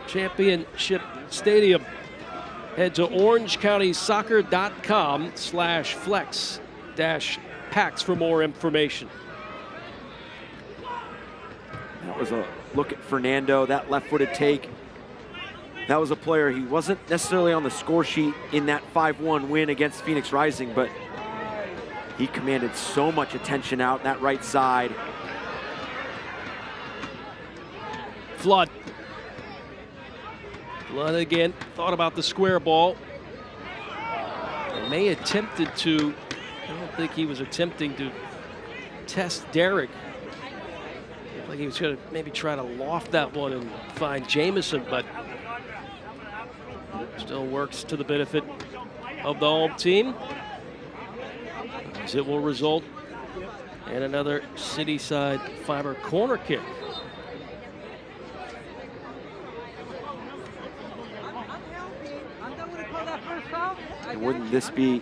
Championship Stadium. Head to orangecountysoccer.com/flex-packs for more information. That was a look at Fernando, that left-footed take. That was a player, he wasn't necessarily on the score sheet in that 5-1 win against Phoenix Rising, but he commanded so much attention out that right side. Flood. Flood again, thought about the square ball. And May attempted to, I don't think he was attempting to test Derek. Looked like he was going to maybe try to loft that one and find Jamison, but still works to the benefit of the home team, as it will result in another Cityside Fiber corner kick. And wouldn't this be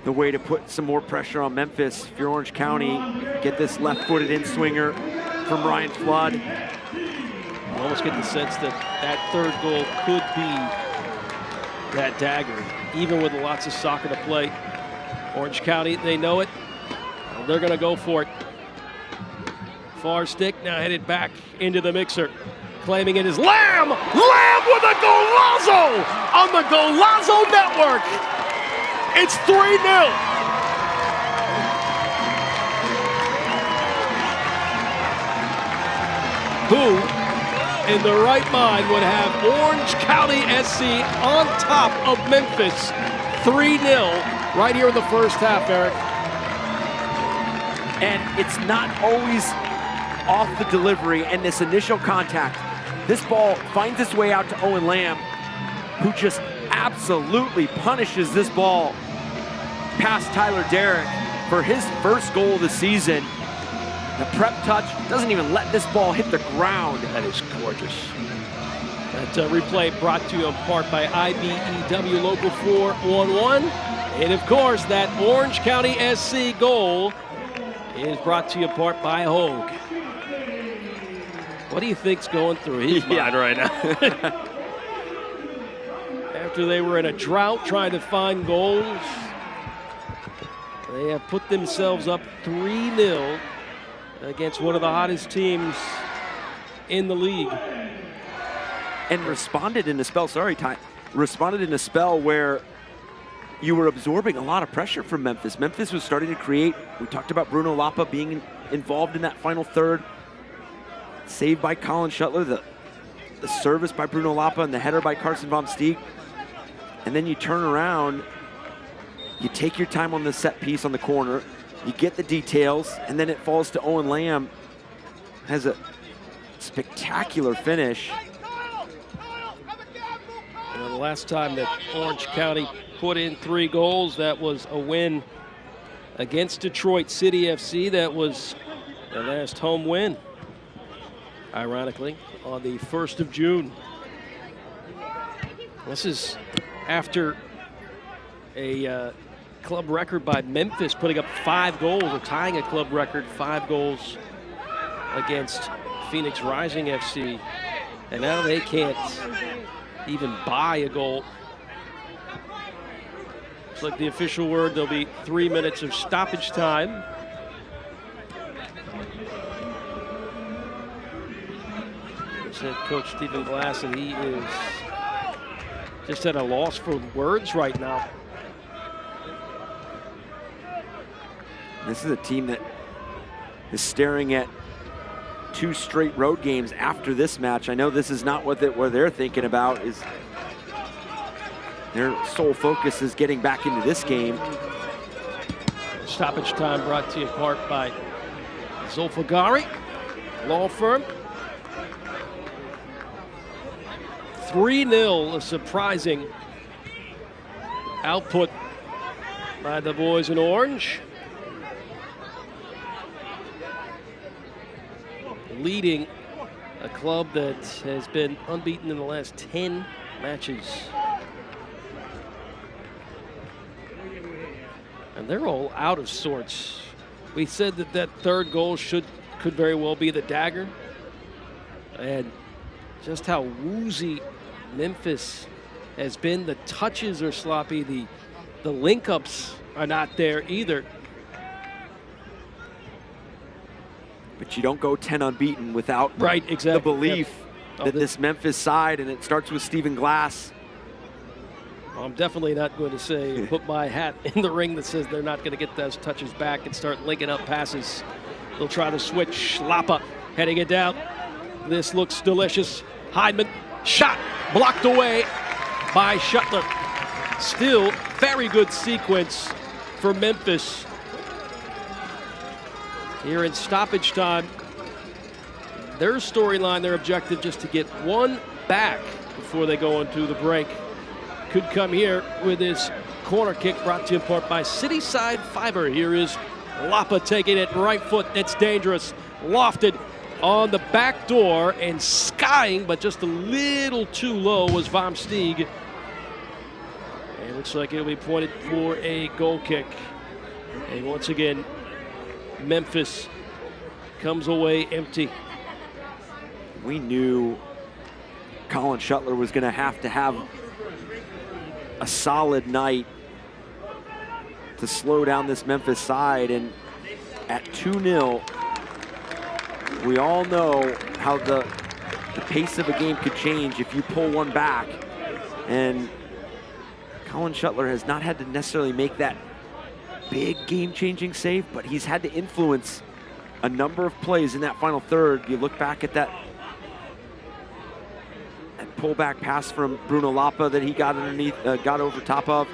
the way to put some more pressure on Memphis? If you're Orange County, get this left-footed in-swinger from Ryan Flood. You almost get the sense that that third goal could be that dagger, even with lots of soccer to play. Orange County, they know it. They're going to go for it. Far stick, now headed back into the mixer. Claiming it is Lamb! Lamb with a golazo on the Golazo Network. It's 3-0. Who in the right mind would have Orange County SC on top of Memphis? 3-0 right here in the first half, Eric. And it's not always off the delivery and this initial contact. This ball finds its way out to Owen Lamb, who just absolutely punishes this ball past Tyler Derrick for his first goal of the season. The prep touch doesn't even let this ball hit the ground. That is gorgeous. That replay brought to you in part by IBEW Local 411. And of course, that Orange County SC goal is brought to you in part by Hogue. What do you think's going through his mind right now? After they were in a drought trying to find goals, they have put themselves up 3-0 against one of the hottest teams in the league. And responded in a spell, responded in a spell where you were absorbing a lot of pressure from Memphis. Memphis was starting to create. We talked about Bruno Lapa being involved in that final third. save by Colin Shuttler, the service by Bruno Lapa, and the header by Carson Vom Steeg. And then you turn around, you take your time on the set piece on the corner, you get the details, and then it falls to Owen Lamb. Has a spectacular finish. The last time that Orange County put in 3 goals, that was a win against Detroit City FC. That was their last home win, ironically, on the 1st of June. This is after a club record by Memphis, putting up 5 goals, or tying a club record, 5 goals against Phoenix Rising FC. And now they can't even buy a goal. It's like the official word, there'll be 3 minutes of stoppage time. There's head coach Stephen Glass, and he is just at a loss for words right now. This is a team that is staring at 2 straight road games after this match. I know this is not what they're thinking about. Is their sole focus is getting back into this game. Stoppage time brought to you in part by Zulfagari Law Firm. 3-0, a surprising output by the boys in orange. Leading a club that has been unbeaten in the last 10 matches. And they're all out of sorts. We said that that 3rd goal could very well be the dagger. And just how woozy Memphis has been. The touches are sloppy. The link-ups are not there either. But you don't go 10 unbeaten without exactly. the belief that this Memphis side, and it starts with Stephen Glass. I'm definitely not going to say, put my hat in the ring that says they're not going to get those touches back and start linking up passes. They'll try to switch. Lapa heading it down. This looks delicious. Hydeman, shot, blocked away by Shuttler. Still, very good sequence for Memphis. Here in stoppage time, their storyline, their objective, just to get 1 back before they go into the break. Could come here with his corner kick, brought to you in part by Cityside Fiber. Here is Lapa taking it right foot. It's dangerous. Lofted on the back door and skying, but just a little too low was Vom Steeg. And it looks like it'll be pointed for a goal kick. And once again, Memphis comes away empty. We knew Colin Shuttler was going to have a solid night to slow down this Memphis side, and at 2-0, we all know how the pace of a game could change if you pull 1 back, and Colin Shuttler has not had to necessarily make that big game-changing save, but he's had to influence a number of plays in that final third. You look back at that pullback pass from Bruno Lapa that he got underneath, got over top of,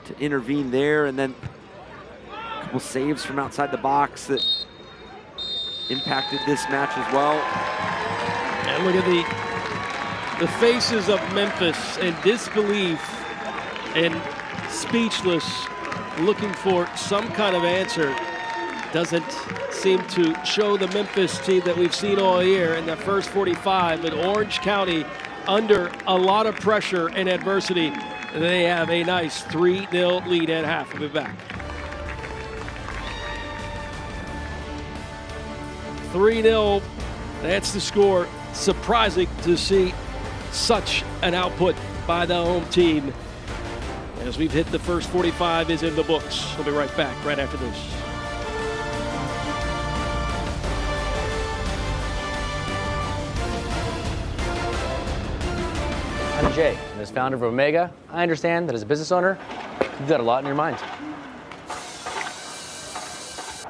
to intervene there, and then a couple saves from outside the box that impacted this match as well. And look at the faces of Memphis in disbelief and speechless, looking for some kind of answer. Doesn't seem to show the Memphis team that we've seen all year in the first 45, but Orange County under a lot of pressure and adversity. They have a nice 3-0 lead at half. We'll be back. 3-0, that's the score. Surprising to see such an output by the home team. As we've hit the first 45 is in the books. We'll be right back right after this. I'm Jay, and as founder of Omega, I understand that as a business owner, you've got a lot in your mind.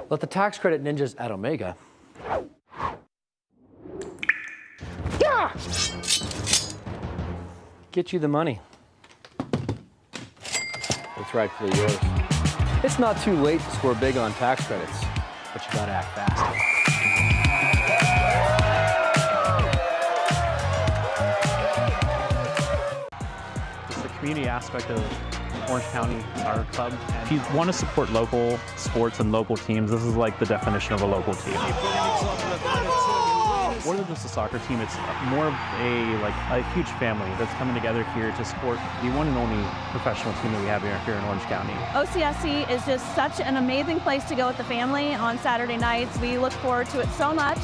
Let the tax credit ninjas at Omega Yeah! Get you the money. It's rightfully yours. It's not too late to score big on tax credits, but you gotta act fast. It's the community aspect of Orange County Soccer Club. And if you want to support local sports and local teams, this is like the definition of a local team. More than just a soccer team, it's more of a huge family that's coming together here to support the one and only professional team that we have here in Orange County. OCSC is just such an amazing place to go with the family on Saturday nights. We look forward to it so much.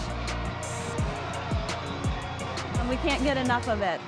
And we can't get enough of it.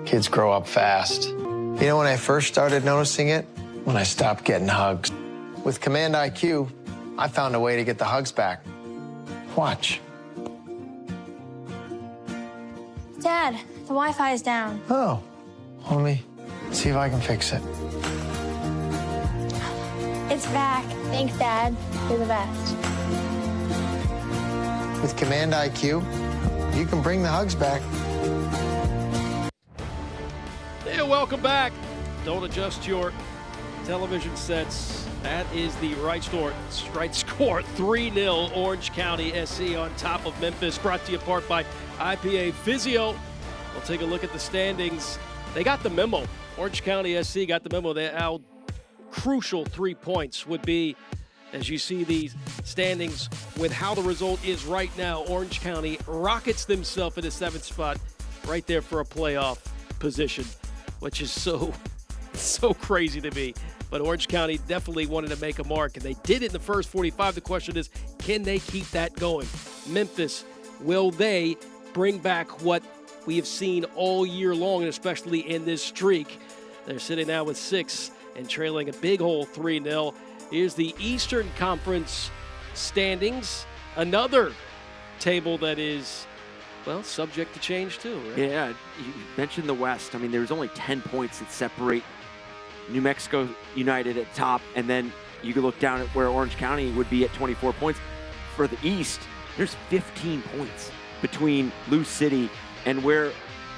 Kids grow up fast. You know when I first started noticing it? When I stopped getting hugs. With Command IQ, I found a way to get the hugs back. Watch. Dad, the Wi-Fi is down. Oh, let me see if I can fix it. It's back. Thanks, Dad. You're the best. With Command IQ, you can bring the hugs back. Hey, welcome back. Don't adjust your television sets. That is the right score. 3-0 Orange County SC on top of Memphis. Brought to you in part by IPA Physio. We'll take a look at the standings. They got the memo. Orange County SC got the memo. How crucial 3 points would be as you see these standings with how the result is right now. Orange County rockets themselves in the 7th spot right there for a playoff position, which is so crazy to me. But Orange County definitely wanted to make a mark, and they did it in the first 45. The question is, can they keep that going? Memphis, will they bring back what we have seen all year long, and especially in this streak? They're sitting now with 6 and trailing a big hole 3-0. Here's the Eastern Conference standings. Another table that is, well, subject to change too, right? Yeah, you mentioned the West. I mean, there's only 10 points that separate New Mexico United at top, and then you can look down at where Orange County would be at 24 points. For the East, there's 15 points between Lou City and where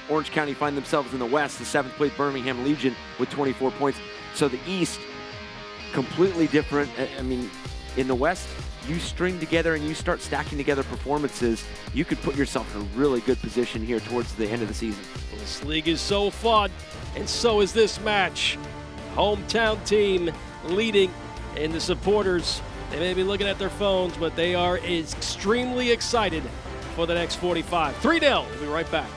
Orange County find themselves in the West, the 7th place Birmingham Legion with 24 points. So the East, completely different. I mean, in the West, you string together and you start stacking together performances, you could put yourself in a really good position here towards the end of the season. This league is so fun, and so is this match. Hometown team leading, and the supporters, they may be looking at their phones, but they are extremely excited for the next 45. 3-0. We'll be right back.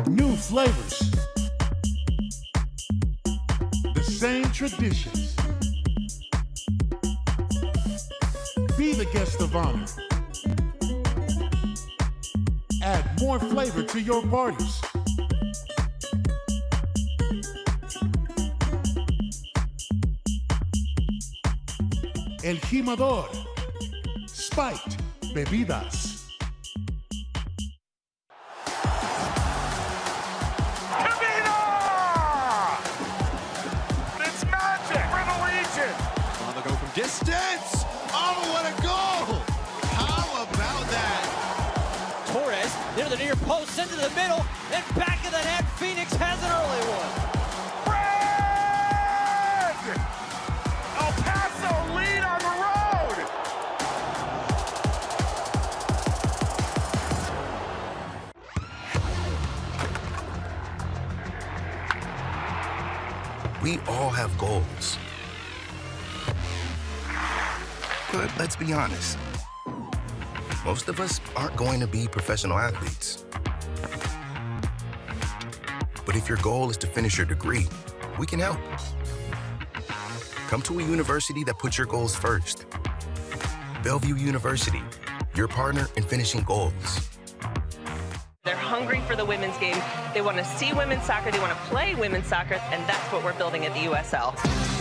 New flavors, the same traditions. Be the guest of honor. Add more flavor to your parties. El Jimador, spiked bebidas. Distance! Oh, what a goal! How about that? Torres near the near post, into the middle, and back of the net. Phoenix has an early one. Fred! El Paso lead on the road! We all have goals. But let's be honest, Most of us aren't going to be professional athletes. But if your goal is to finish your degree, we can help. Come to a university that puts your goals first. Bellevue University, your partner in finishing goals. They're hungry for the women's game. They want to see women's soccer. They want to play women's soccer, and that's what we're building at the USL.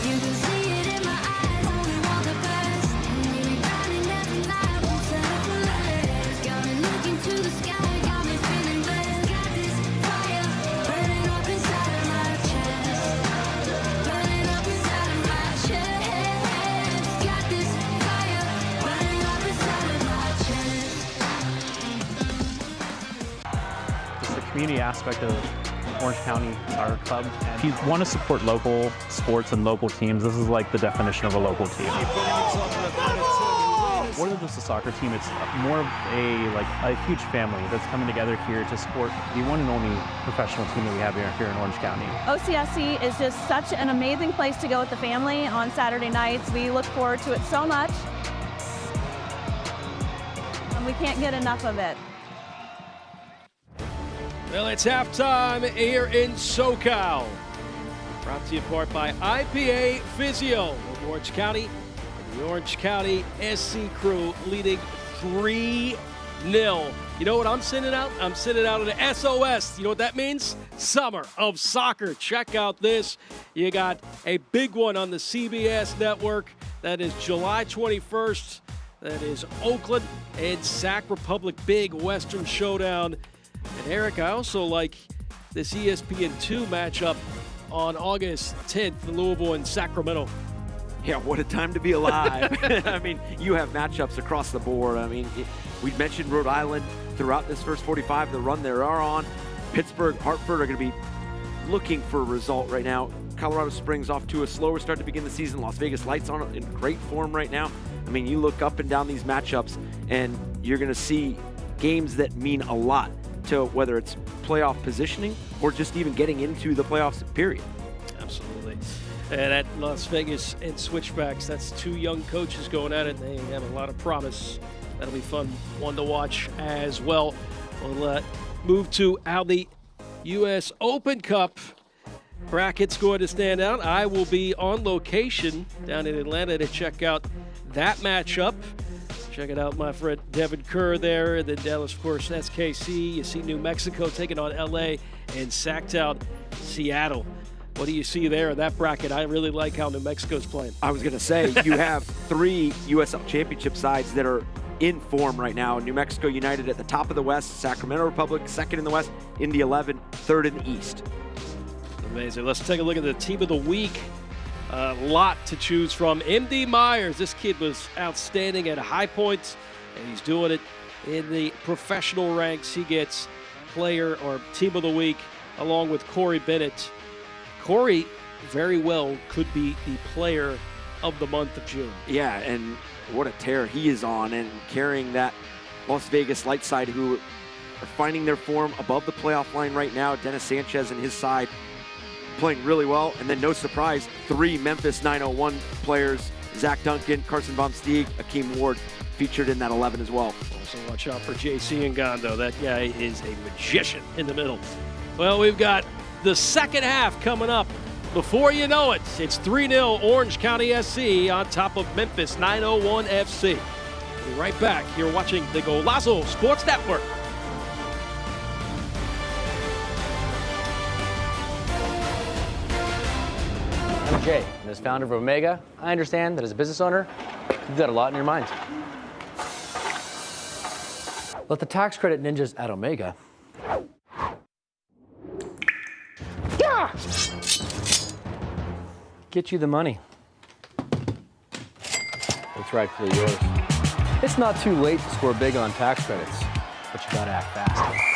You can see it in my eyes, only want the best. And you're grinding every night, won't settle for less. Got me looking to the sky, got me feeling blessed. Got this fire burning up inside of my chest. Burning up inside of my chest. Got this fire burning up inside of my chest. It's the community aspect of Orange County Soccer Club. And if you want to support local sports and local teams, this is like the definition of a local team. More than just a soccer team, it's more of a huge family that's coming together here to support the one and only professional team that we have here in Orange County. OCSC is just such an amazing place to go with the family on Saturday nights. We look forward to it so much. And we can't get enough of it. Well, it's halftime here in SoCal. Brought to you in part by IPA Physio of Orange County. And the Orange County SC crew leading 3-0. You know what I'm sending out? I'm sending out an SOS. You know what that means? Summer of Soccer. Check out this. You got a big one on the CBS network. That is July 21st. That is Oakland and Sac Republic. Big Western Showdown. And Eric, I also like this ESPN2 matchup on August 10th in Louisville and Sacramento. Yeah, what a time to be alive. I mean, you have matchups across the board. I mean, we mentioned Rhode Island throughout this first 45, the run they are on. Pittsburgh, Hartford are going to be looking for a result right now. Colorado Springs off to a slower start to begin the season. Las Vegas Lights on in great form right now. I mean, you look up and down these matchups, and you're going to see games that mean a lot to whether it's playoff positioning or just even getting into the playoffs, period. Absolutely. And at Las Vegas and Switchbacks, that's two young coaches going at it. They have a lot of promise. That'll be fun one to watch as well. We'll move to how the U.S. Open Cup bracket's going to stand out. I will be on location down in Atlanta to check out that matchup. Check it out, my friend Devin Kerr there. And then Dallas, of course, SKC. You see New Mexico taking on LA and sacked out Seattle. What do you see there in that bracket? I really like how New Mexico's playing. I was going to say, you have 3 USL Championship sides that are in form right now. New Mexico United at the top of the West, Sacramento Republic second in the West, Indy 11 third in the East. Amazing. Let's take a look at the team of the week. A lot to choose from. MD Myers, this kid was outstanding at high points, and he's doing it in the professional ranks. He gets player or team of the week along with Corey Bennett. Corey very well could be the player of the month of June. Yeah, and what a tear he is on, and carrying that Las Vegas Light side who are finding their form above the playoff line right now. Dennis Sanchez and his side playing really well, and then no surprise, 3 Memphis 901 players, Zach Duncan, Carson Von Stieg, Akeem Ward, featured in that 11 as well. Also watch out for JC Ngondo. That guy is a magician in the middle. Well, we've got the second half coming up. Before you know it, it's 3-0 Orange County SC on top of Memphis 901 FC. We'll be right back. You're watching the Golazo Sports Network. I'm Jay, and as founder of Omega, I understand that as a business owner, you've got a lot in your mind. Let the tax credit ninjas at Omega get you the money. It's rightfully yours. It's not too late to score big on tax credits, but you gotta act fast.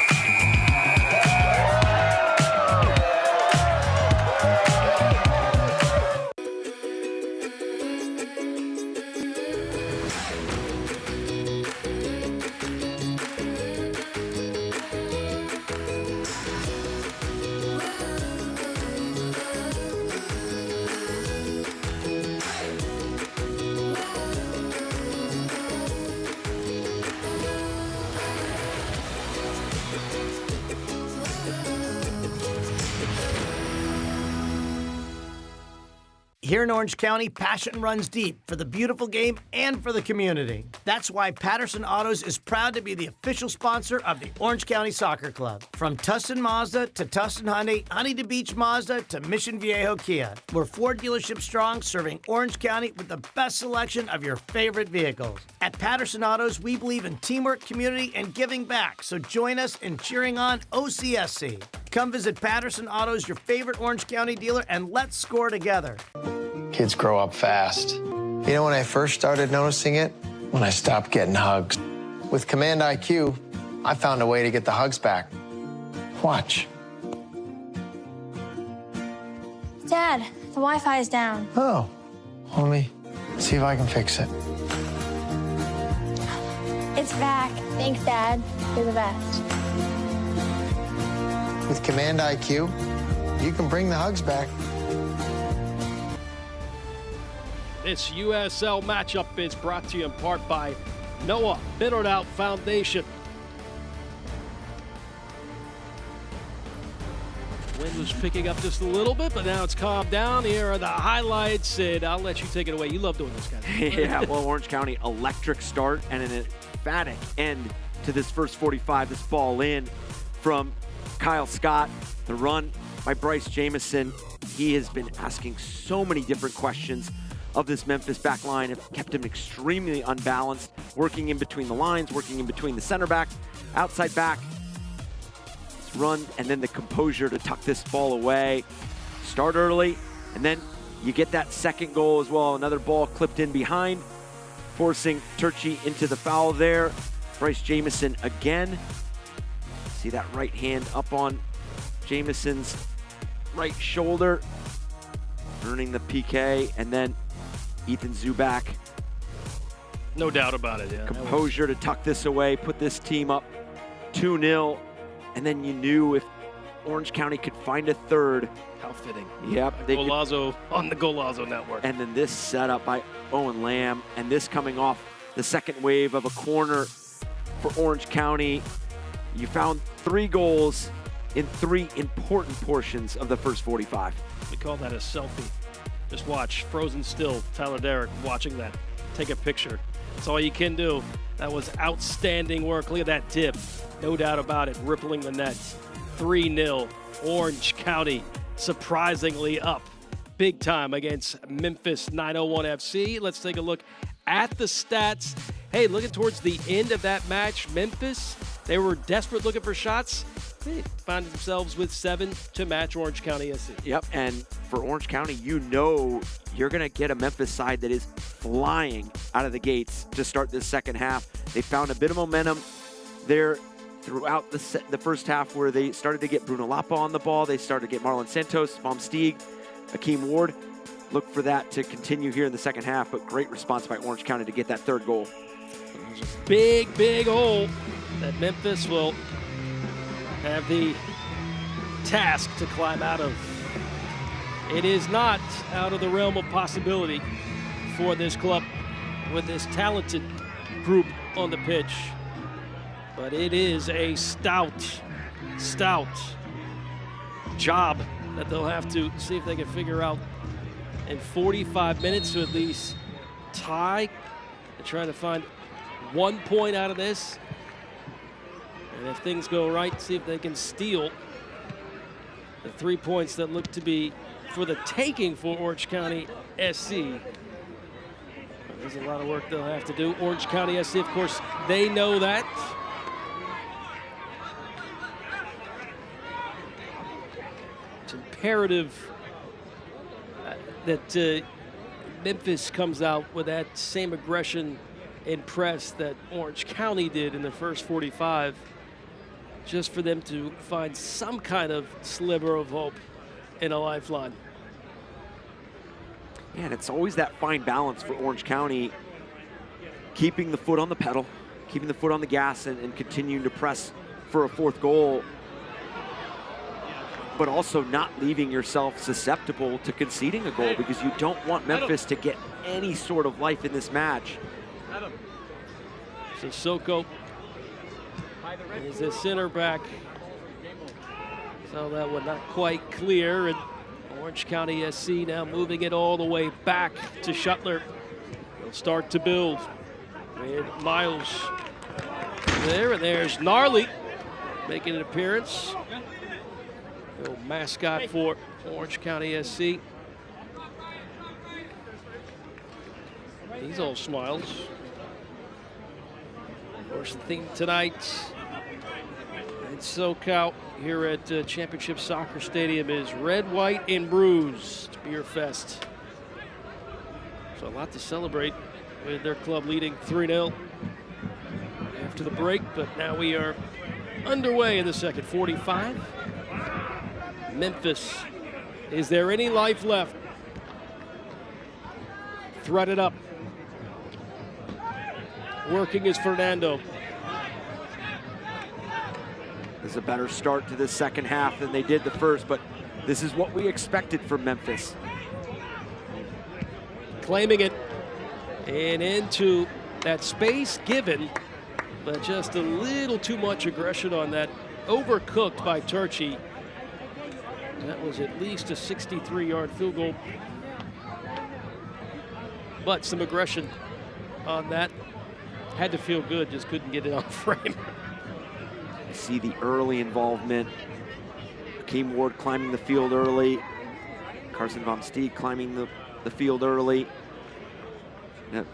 Here in Orange County, passion runs deep for the beautiful game and for the community. That's why Patterson Autos is proud to be the official sponsor of the Orange County Soccer Club. From Tustin Mazda to Tustin Hyundai, Huntington Beach Mazda to Mission Viejo Kia. We're 4 dealerships strong, serving Orange County with the best selection of your favorite vehicles. At Patterson Autos, we believe in teamwork, community, and giving back, so join us in cheering on OCSC. Come visit Patterson Autos, your favorite Orange County dealer, and let's score together. Kids grow up fast. You know when I first started noticing it? When I stopped getting hugs. With Command IQ, I found a way to get the hugs back. Watch. Dad, the Wi-Fi is down. Oh, let me see if I can fix it. It's back. Thanks, Dad. You're the best. With Command IQ, you can bring the hugs back. This USL matchup is brought to you in part by Noah Bitternout Foundation. Wind was picking up just a little bit, but now it's calmed down. Here are the highlights, and I'll let you take it away. You love doing this, guys. Yeah, well, Orange County, electric start and an emphatic end to this first 45. This ball in from Kyle Scott. The run by Bryce Jamison. He has been asking so many different questions of this Memphis back line. Have kept him extremely unbalanced, working in between the lines, working in between the center back, outside back. It's run, and then the composure to tuck this ball away. Start early, and then you get that second goal as well. Another ball clipped in behind, forcing Turchi into the foul there. Bryce Jamison again. See that right hand up on Jamison's right shoulder, earning the PK, and then Ethan Zubak. No doubt about it, yeah. Composure to tuck this away, put this team up 2-0, and then you knew if Orange County could find a third. How fitting. Yep. Golazo on the Golazo network. And then this setup by Owen Lamb, and this coming off the second wave of a corner for Orange County. You found 3 goals in 3 important portions of the first 45. We call that a selfie. Just watch, frozen still, Tyler Derrick watching that. Take a picture. That's all you can do. That was outstanding work. Look at that dip. No doubt about it, rippling the net. 3-0, Orange County surprisingly up big time against Memphis 901 FC. Let's take a look at the stats. Hey, looking towards the end of that match, Memphis, they were desperate looking for shots. They found themselves with 7 to match Orange County SC. Yep, and for Orange County, you know you're going to get a Memphis side that is flying out of the gates to start this second half. They found a bit of momentum there throughout the first half where they started to get Bruno Lapa on the ball. They started to get Marlon Santos, Vom Stieg, Akeem Ward. Look for that to continue here in the second half, but great response by Orange County to get that third goal. There's a big, big hole that Memphis will have the task to climb out of. It is not out of the realm of possibility for this club with this talented group on the pitch. But it is a stout job that they'll have to see if they can figure out in 45 minutes to at least tie and try to find 1 point out of this. And if things go right, see if they can steal the 3 points that look to be for the taking for Orange County SC. But there's a lot of work they'll have to do. Orange County SC, of course, they know that. It's imperative that Memphis comes out with that same aggression and press that Orange County did in the first 45, just for them to find some kind of sliver of hope in a lifeline. Yeah, and it's always that fine balance for Orange County, keeping the foot on the pedal, keeping the foot on the gas, and continuing to press for a fourth goal, but also not leaving yourself susceptible to conceding a goal, because you don't want Memphis to get any sort of life in this match. Sissoko is the center back. So that one not quite clear, and Orange County SC now moving it all the way back to Shuttler. They'll start to build. And Miles there, and there's Gnarly making an appearance. Little mascot for Orange County SC. He's all smiles. Of course, the theme tonight in SoCal here at Championship Soccer Stadium is Red, White, and Bruised Beer Fest. So a lot to celebrate with their club leading 3-0 after the break, but now we are underway in the second 45. Memphis, is there any life left? Threaded up. Working is Fernando. This is a better start to the second half than they did the first, but this is what we expected from Memphis. Claiming it and into that space given, but just a little too much aggression on that. Overcooked by Turchi. That was at least a 63-yard field goal. But some aggression on that. Had to feel good, just couldn't get it on frame. I see the early involvement. Hakeem Ward climbing the field early. Carson Vom Steeg climbing the field early. That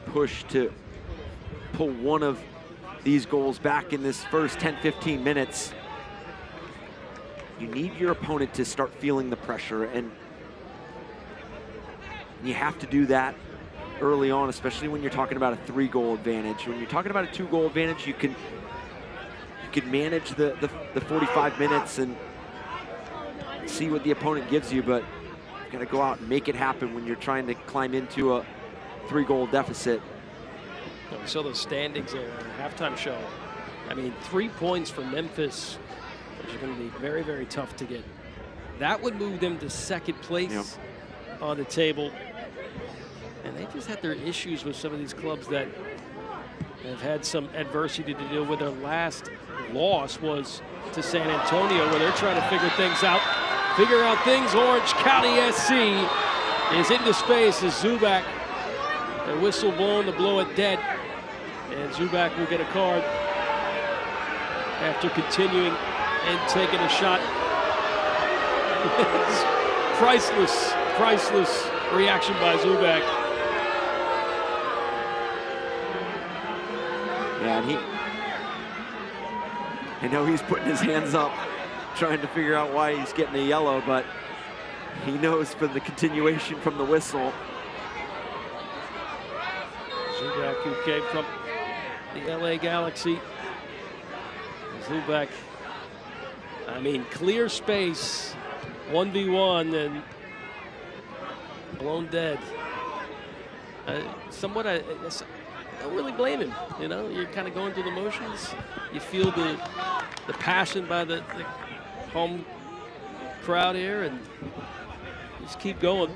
push to pull one of these goals back in this first 10-15 minutes. You need your opponent to start feeling the pressure, and you have to do that early on, especially when you're talking about a 3-goal advantage. When you're talking about a 2-goal advantage, you can manage the 45 minutes and see what the opponent gives you, but you've got to go out and make it happen when you're trying to climb into a 3-goal deficit. We saw those standings there in the halftime show. I mean, 3 points for Memphis, which are going to be very, very tough to get. That would move them to second place on the table. And they just had their issues with some of these clubs that have had some adversity to deal with. Their last loss was to San Antonio, where they're trying to figure things out. Orange County SC is into space as Zubac, a whistle blown to blow it dead. And Zubac will get a card after continuing and taking a shot. priceless reaction by Zubac. Yeah, and I know he's putting his hands up, trying to figure out why he's getting a yellow, but he knows for the continuation from the whistle. Zubac, who came from the LA Galaxy. Zubac, I mean, clear space, 1v1 and blown dead. I don't really blame him. You know, you're kind of going through the motions. You feel the passion by the home crowd here, and just keep going.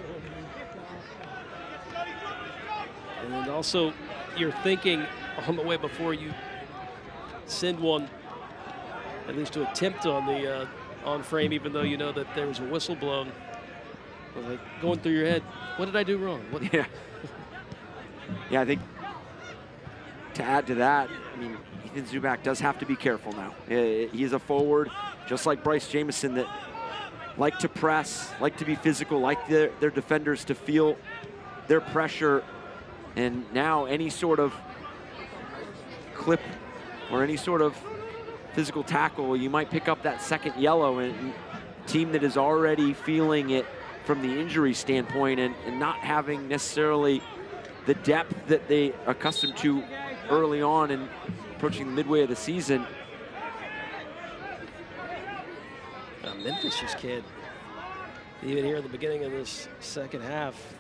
And also, you're thinking on the way before you send one, at least to attempt on the on frame, even though you know that there was a whistle blown. Like going through your head, what did I do wrong? Yeah. Yeah, I think to add to that, I mean, Ethan Zubac does have to be careful now. He is a forward, just like Bryce Jamison, that like to press, like to be physical, like their defenders to feel their pressure. And now any sort of clip or any sort of physical tackle, you might pick up that second yellow, and a team that is already feeling it from the injury standpoint and not having necessarily the depth that they are accustomed to early on and approaching the midway of the season. Memphis just can't, even here at the beginning of this second half,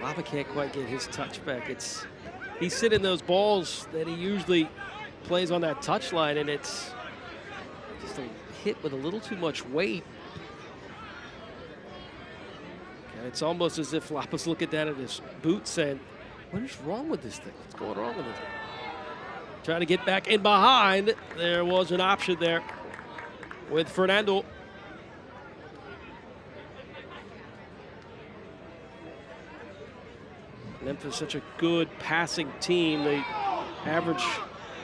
Lava can't quite get his touch back. He's sitting those balls that he usually plays on that touch line, and it's just a hit with a little too much weight. And it's almost as if Lapa's looking down at his boot saying, what is wrong with this thing? What's going wrong with it? Trying to get back in behind. There was an option there with Fernando. Memphis such a good passing team. They average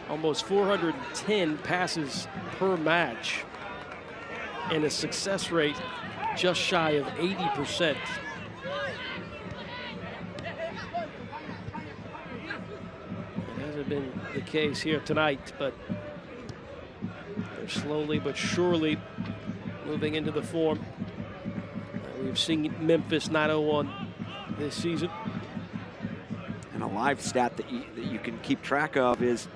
almost 410 passes per match and a success rate just shy of 80%. It hasn't been the case here tonight, but they're slowly but surely moving into the form we've seen Memphis 901 this season. And a live stat that you can keep track of is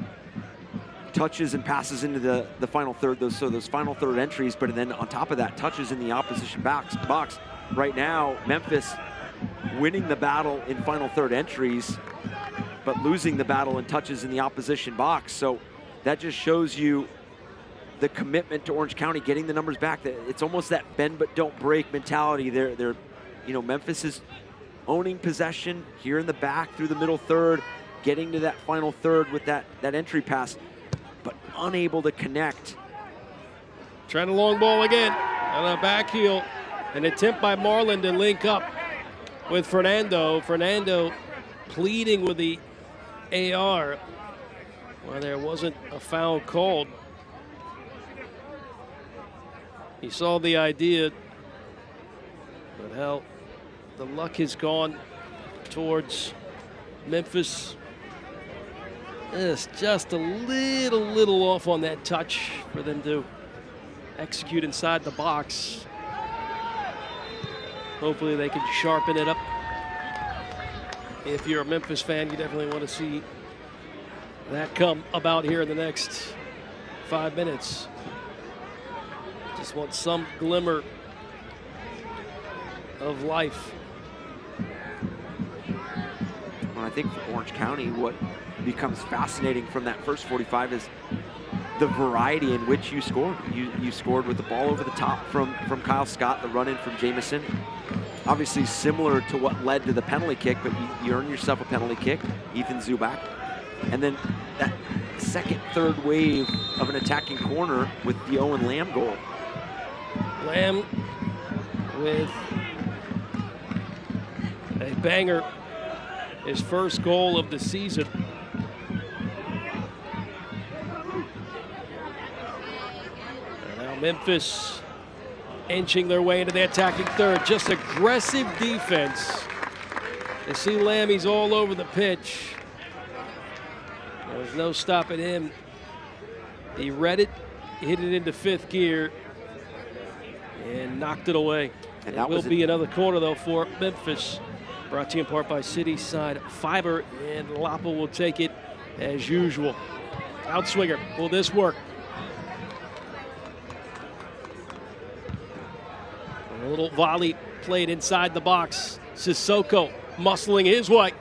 touches and passes into the final third, those final third entries, but then on top of that, touches in the opposition box. Right now, Memphis winning the battle in final third entries, but losing the battle in touches in the opposition box. So that just shows you the commitment to Orange County getting the numbers back. It's almost that bend but don't break mentality. They're Memphis is owning possession here in the back through the middle third, getting to that final third with that entry pass, but unable to connect. Trying to long ball again on a back heel. An attempt by Marlin to link up with Fernando. Fernando pleading with the AR. Well, there wasn't a foul called. He saw the idea, but hell, the luck has gone towards Memphis. It's just a little off on that touch for them to execute inside the box. Hopefully they can sharpen it up. If you're a Memphis fan, you definitely want to see that come about here in the next 5 minutes. Just want some glimmer of life. Well, I think for Orange County, what becomes fascinating from that first 45 is the variety in which you scored. You scored with the ball over the top from Kyle Scott, the run-in from Jamison. Obviously similar to what led to the penalty kick, but you earn yourself a penalty kick, Ethan Zubak. And then that second, third wave of an attacking corner with the Owen Lamb goal. Lamb with a banger, his first goal of the season. And now Memphis inching their way into the attacking third. Just aggressive defense. You see Lamb, he's all over the pitch. There's no stopping him. He read it, hit it into fifth gear, and knocked it away. And that will be another corner, though, for Memphis. Brought to you in part by Cityside Fiber, and Lapa will take it as usual. Outswinger, will this work? A little volley played inside the box. Sissoko muscling his way.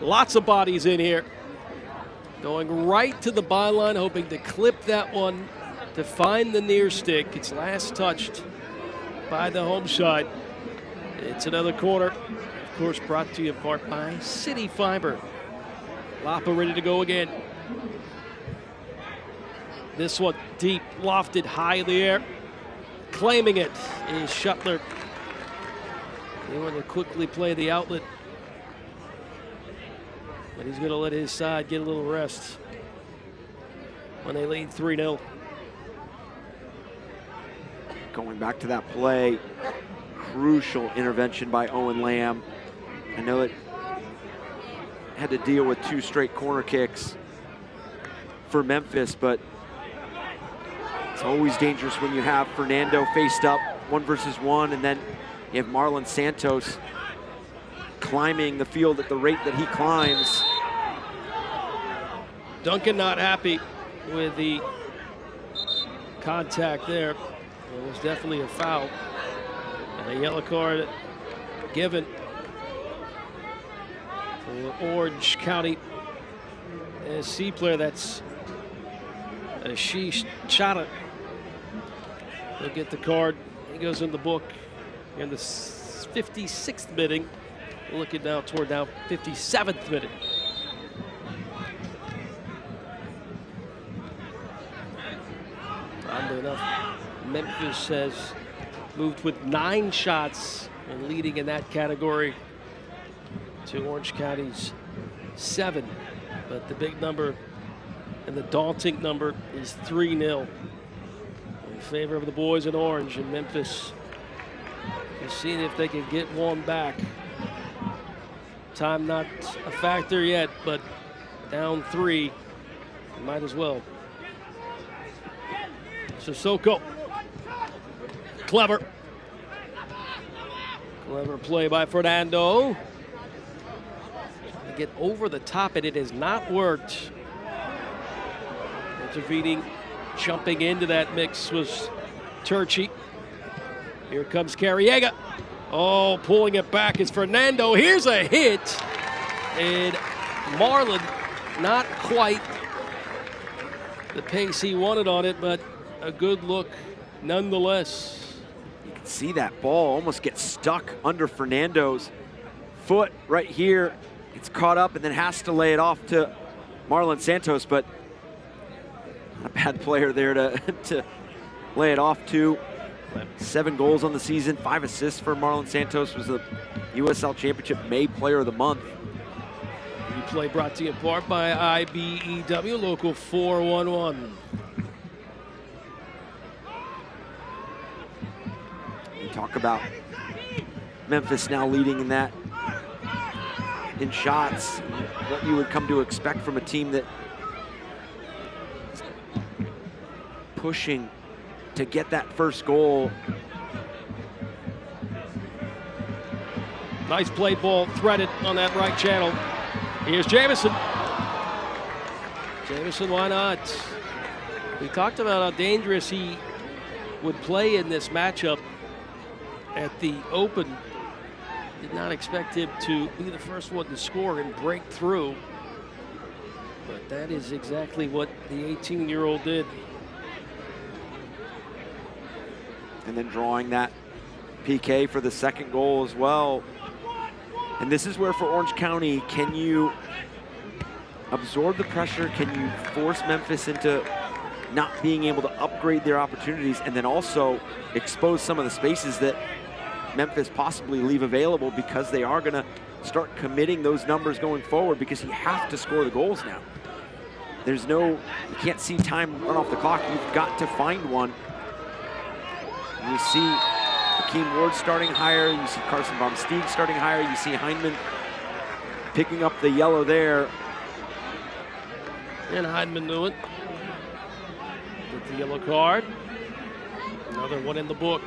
Lots of bodies in here. Going right to the byline, hoping to clip that one to find the near stick. It's last touched by the home side. It's another corner, of course, brought to you in part by City Fiber. Lapa ready to go again. This one deep, lofted high in the air. Claiming it is Shuttler. They want to quickly play the outlet, but he's going to let his side get a little rest when they lead 3-0. Going back to that play, crucial intervention by Owen Lamb. I know it had to deal with 2 straight corner kicks for Memphis, but it's always dangerous when you have Fernando faced up 1 versus 1, and then you have Marlon Santos climbing the field at the rate that he climbs. Duncan not happy with the contact there. It was definitely a foul. And a yellow card given for Orange County. SC player, that's Ashish Chada. He'll get the card. He goes in the book in the 56th minute. Looking now toward now 57th minute. Oddly enough, Memphis has moved with 9 shots and leading in that category to Orange County's 7. But the big number and the daunting number is 3-0 in favor of the boys in orange in Memphis. Just seeing if they can get one back. Time not a factor yet, but down 3, might as well. Sissoko. Clever play by Fernando. Trying to get over the top, and it has not worked. Intervening, jumping into that mix was Turchi. Here comes Carriega. Oh, pulling it back is Fernando. Here's a hit. And Marlon, not quite the pace he wanted on it, but a good look nonetheless. You can see that ball almost get stuck under Fernando's foot right here. It's caught up and then has to lay it off to Marlon Santos, but not a bad player there to lay it off to. 7 goals on the season, 5 assists for Marlon Santos. Was the USL Championship May Player of the Month. Replay brought to you in part by IBEW Local 411. You talk about Memphis now leading in that, in shots, what you would come to expect from a team that is pushing to get that first goal. Nice play ball threaded on that right channel. Here's Jamison. Jamison, why not? We talked about how dangerous he would play in this matchup at the Open. Did not expect him to be the first one to score and break through. But that is exactly what the 18-year-old did. And then drawing that PK for the second goal as well. And this is where for Orange County, can you absorb the pressure? Can you force Memphis into not being able to upgrade their opportunities and then also expose some of the spaces that Memphis possibly leave available, because they are gonna start committing those numbers going forward, because you have to score the goals now. There's no, you can't see time run off the clock. You've got to find one. And you see Akeem Ward starting higher. You see Carson Von Steeg starting higher. You see Heineman picking up the yellow there. And Heineman knew it. Get the yellow card. Another one in the book.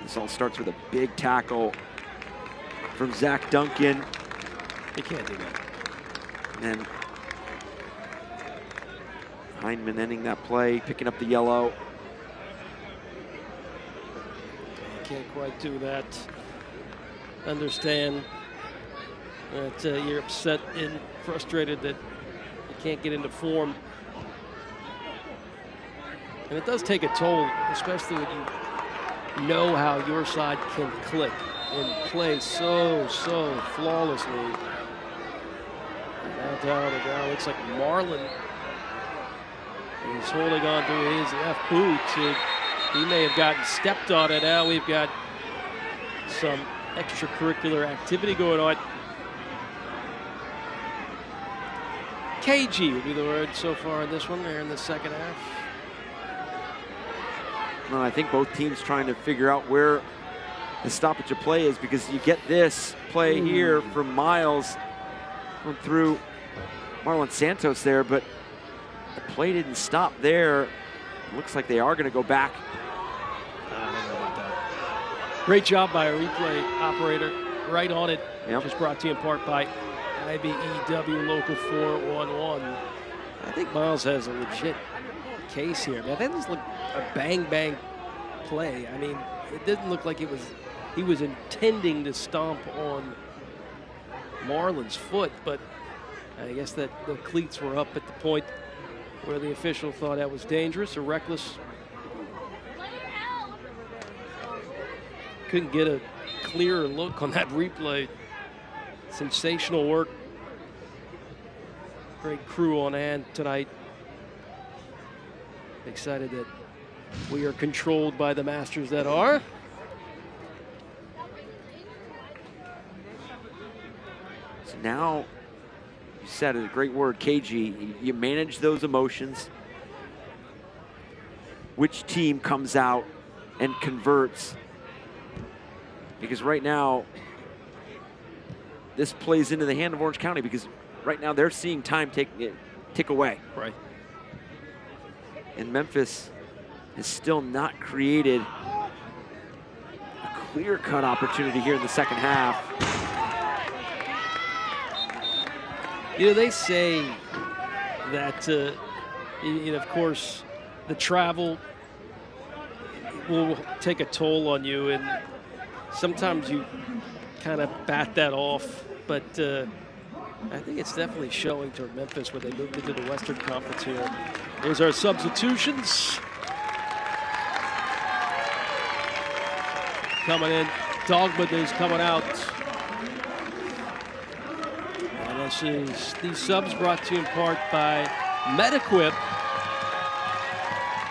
This all starts with a big tackle from Zach Duncan. You can't do that. And Heineman ending that play, picking up the yellow. Can't quite do that. Understand that you're upset and frustrated that you can't get into form. And it does take a toll, especially when you know how your side can click and play so flawlessly. And now down the ground, looks like Marlon. He's holding on to his left boot. He may have gotten stepped on, and now we've got some extracurricular activity going on. KG would be the word so far in this one, there in the second half. Well, I think both teams trying to figure out where the stoppage of play is, because you get this play here from Miles through Marlon Santos there, but the play didn't stop there. Looks like they are going to go back. I don't know about that. Great job by a replay operator. Right on it. Yep. Just brought to you in part by IBEW Local 411. I think Miles has a legit case here. That doesn't look a bang play. I mean, it didn't look like he was intending to stomp on Marlon's foot, but I guess that the cleats were up at the point where the official thought that was dangerous or reckless. Couldn't get a clearer look on that replay. Sensational work. Great crew on hand tonight. Excited that We are controlled by the masters that are. So now, you said it, a great word, KG. You manage those emotions. Which team comes out and converts? Because right now, this plays into the hand of Orange County because right now they're seeing time tick away. Right. And Memphis has still not created a clear-cut opportunity here in the second half. You know, they say that, of course, the travel will take a toll on you, and sometimes you kind of bat that off, but I think it's definitely showing toward Memphis where they moved into the Western Conference here. Here's our substitutions. Coming in, Dogman is coming out. And this is these subs brought to you in part by MedEquip.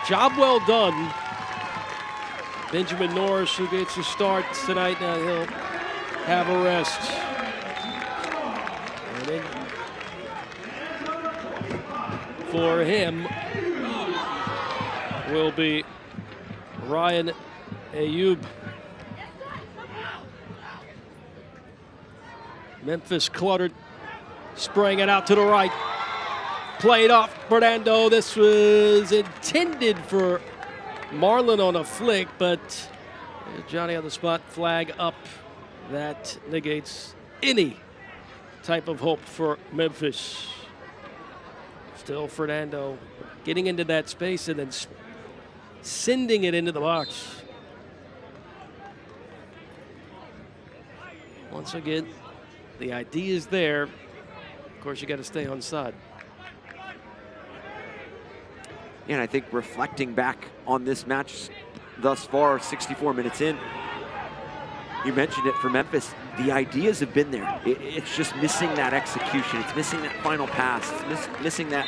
Job well done. Benjamin Norris, who gets a start tonight, now he'll have a rest. And then for him will be Ryan Ayub. Memphis cluttered, spraying it out to the right. Played off Fernando. This was intended for Marlon on a flick, but Johnny on the spot, flag up. That negates any type of hope for Memphis. Still Fernando getting into that space and then sending it into the box. Once again, the idea is there. Of course, you got to stay on side. And I think reflecting back on this match thus far, 64 minutes in, you mentioned it for Memphis, the ideas have been there. It's just missing that execution. It's missing that final pass. It's missing that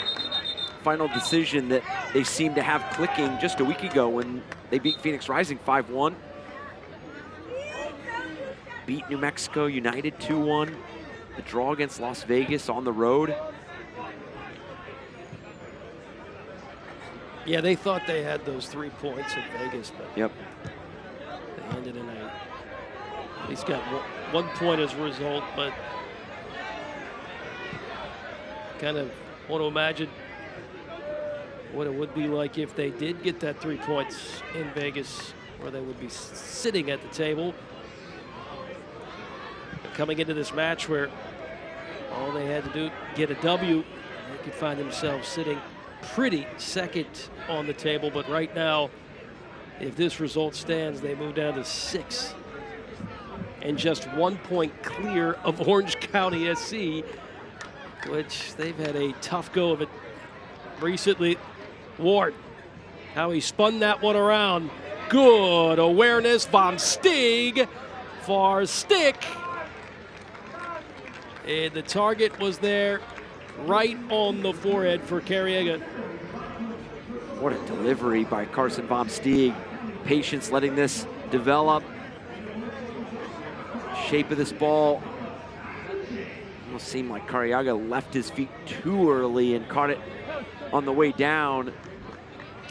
final decision that they seemed to have clicking just a week ago when they beat Phoenix Rising 5-1. Beat New Mexico United 2-1. The draw against Las Vegas on the road. Yeah, they thought they had those 3 points in Vegas, but yep, they ended in he's got 1 point as a result, but kind of want to imagine what it would be like if they did get that 3 points in Vegas, where they would be sitting at the table. Coming into this match where all they had to do, get a W, they could find themselves sitting pretty second on the table. But right now, if this result stands, they move down to 6 and just 1 point clear of Orange County SC, which they've had a tough go of it recently. Ward, how he spun that one around. Good awareness, Vom Stig, far stick. And the target was there, right on the forehead for Carriega. What a delivery by Carson Vom Stieg. Patience letting this develop. Shape of this ball. Almost seemed like Carriega left his feet too early and caught it on the way down.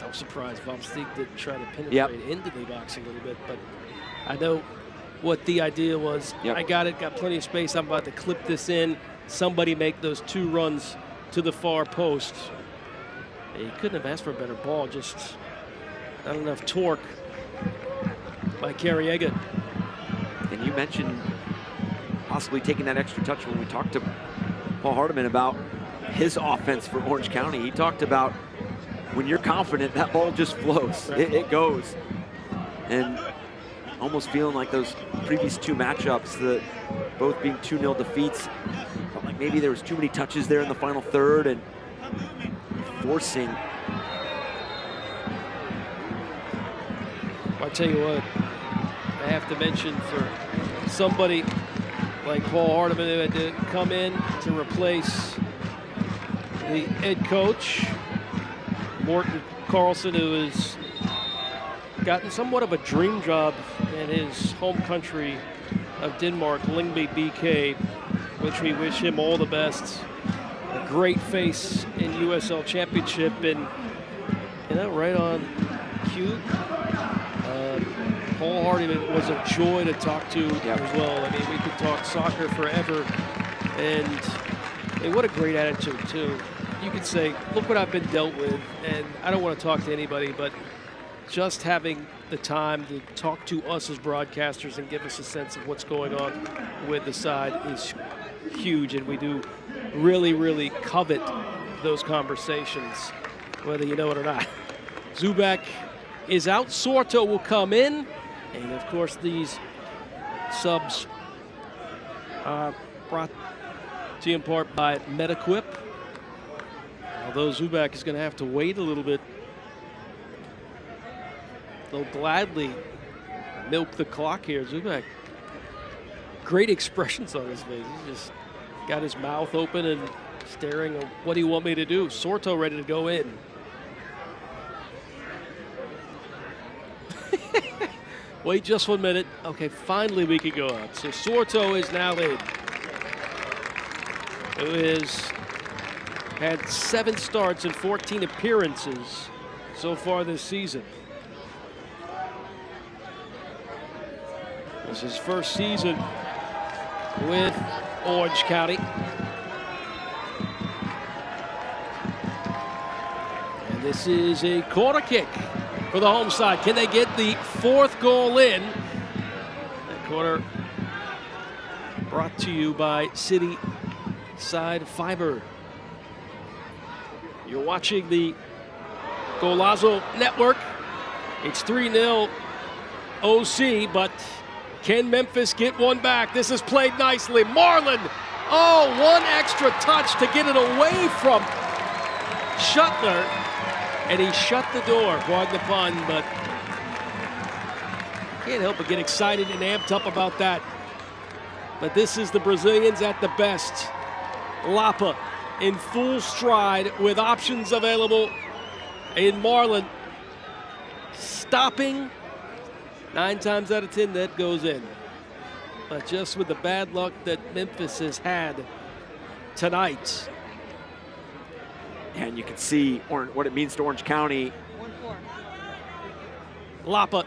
I'm surprised Vom Stieg didn't try to penetrate into the box a little bit, but I know what the idea was. I got it, got plenty of space. I'm about to clip this in. Somebody make those 2 runs to the far post. He couldn't have asked for a better ball, just not enough torque by Carriega. And you mentioned possibly taking that extra touch when we talked to Paul Hardiman about his offense for Orange County. He talked about when you're confident, that ball just flows. Right. It goes. And almost feeling like those previous 2 matchups, both being 2-0 defeats, felt like maybe there was too many touches there in the final third and forcing. I'll tell you what, I have to mention for somebody like Paul Hardiman who had to come in to replace the head coach, Morton Carlson, who is gotten somewhat of a dream job in his home country of Denmark, Lyngby BK, which we wish him all the best. A great face in USL Championship, and right on cue. Paul Hardiman was a joy to talk to as well. I mean, we could talk soccer forever, and what a great attitude too. You could say, look what I've been dealt with, and I don't want to talk to anybody, but just having the time to talk to us as broadcasters and give us a sense of what's going on with the side is huge, and we do really, really covet those conversations, whether you know it or not. Zubak is out. Sorto will come in, and of course these subs brought to you in part by MetaQuip. Although Zubak is going to have to wait a little bit, they'll gladly milk the clock here. Zubak, great expressions on his face. He's just got his mouth open and staring. What do you want me to do? Sorto ready to go in. Wait just 1 minute. Okay, finally we can go out. So Sorto is now in. Who is had 7 starts and 14 appearances so far this season. This is his first season with Orange County. And this is a corner kick for the home side. Can they get the 4th goal in? That corner brought to you by City Side Fiber. You're watching the Golazo Network. It's 3-0 OC, but can Memphis get one back? This is played nicely. Marlin, one extra touch to get it away from Shuttler, and he shut the door, pardon the pun, but can't help but get excited and amped up about that. But this is the Brazilians at the best. Lapa in full stride with options available in Marlin. Stopping, 9 times out of 10 that goes in. But just with the bad luck that Memphis has had tonight. And you can see what it means to Orange County. Lapa.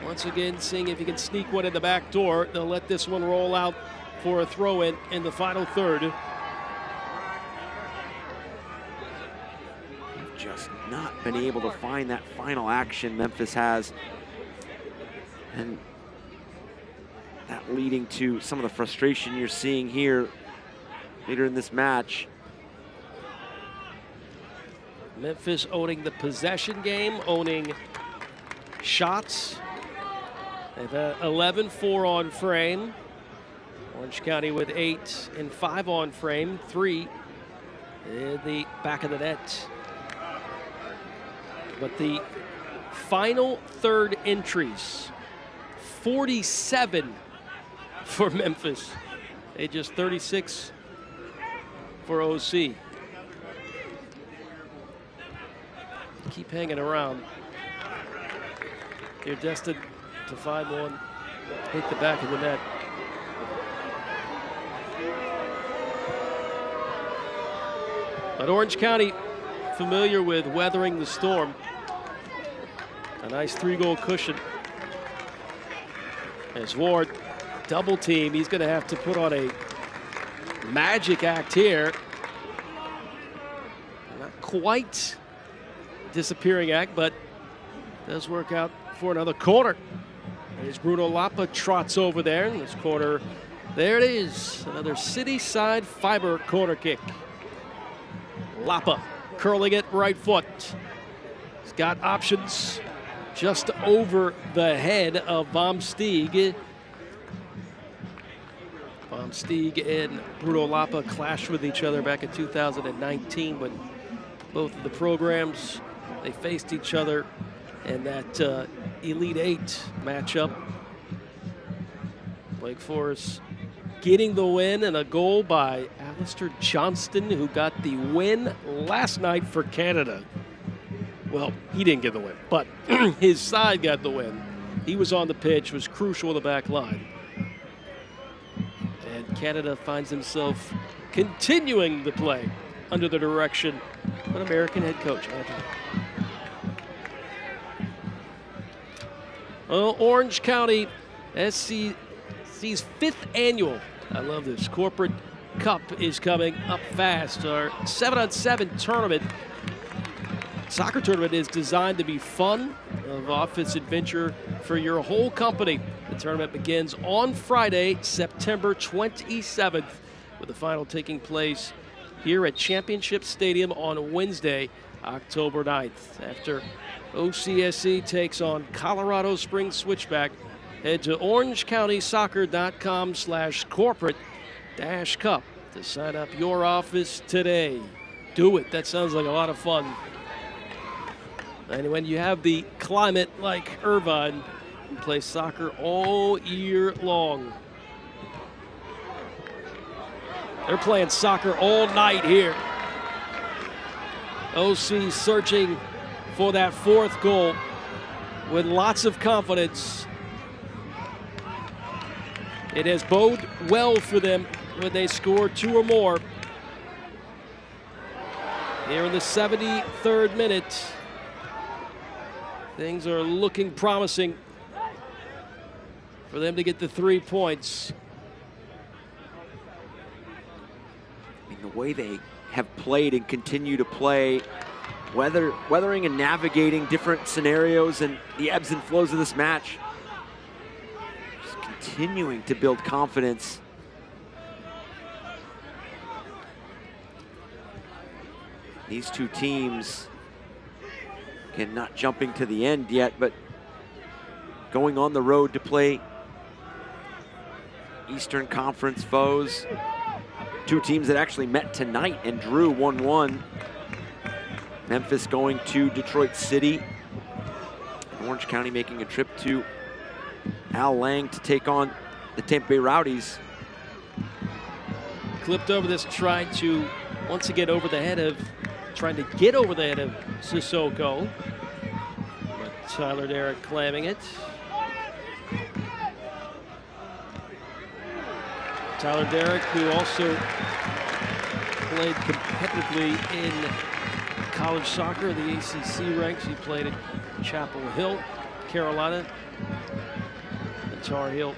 Once again, seeing if he can sneak one in the back door. They'll let this one roll out for a throw-in in the final third. Just not been able to find that final action Memphis has. And that leading to some of the frustration you're seeing here later in this match. Memphis owning the possession game, owning shots. They've had 11 4 on frame. Orange County with 8 and 5 on frame, 3 in the back of the net. But the final third entries, 47 for Memphis. They just 36 for OC. Keep hanging around. You're destined to find one hit the back of the net. But Orange County familiar with weathering the storm. A nice 3-goal cushion. As Ward double team, he's going to have to put on a magic act here. Not quite disappearing act, but does work out for another corner. There's Bruno Lapa trots over there in this corner. There it is, another City Side Fiber corner kick. Lapa curling it right foot. He's got options just over the head of Vom Steeg. Vom Steeg and Bruno Lapa clashed with each other back in 2019 when both of the programs, they faced each other in that Elite 8 matchup. Wake Forest getting the win, and a goal by Alistair Johnston, who got the win last night for Canada. Well, he didn't get the win, but his side got the win. He was on the pitch, was crucial in the back line. And Canada finds himself continuing to play under the direction of an American head coach, Anthony. Well, Orange County SC's 5th annual, I love this, Corporate Cup is coming up fast. Our 7-on-7 tournament, soccer tournament, is designed to be fun, of office adventure for your whole company. The tournament begins on Friday, September 27th, with the final taking place here at Championship Stadium on Wednesday, October 9th. After OCSC takes on Colorado Springs Switchback, head to orangecounty.soccer.com/corporate-cup to sign up your office today. Do it. That sounds like a lot of fun. And when you have the climate like Irvine, you play soccer all year long. They're playing soccer all night here. OC searching for that 4th goal with lots of confidence. It has bode well for them when they score 2 or more. Here in the 73rd minute, things are looking promising for them to get the 3 points. I mean, the way they have played and continue to play, weathering and navigating different scenarios and the ebbs and flows of this match, just continuing to build confidence. These two teams, again, not jumping to the end yet, but going on the road to play Eastern Conference foes. Two teams that actually met tonight and drew 1-1. Memphis going to Detroit City. Orange County making a trip to Al Lang to take on the Tampa Bay Rowdies. Clipped over this, trying to once again trying to get over the head of Sissoko. But Tyler Derrick clamming it. Tyler Derrick, who also played competitively in college soccer, the ACC ranks. He played at Chapel Hill, Carolina. The Tar Heel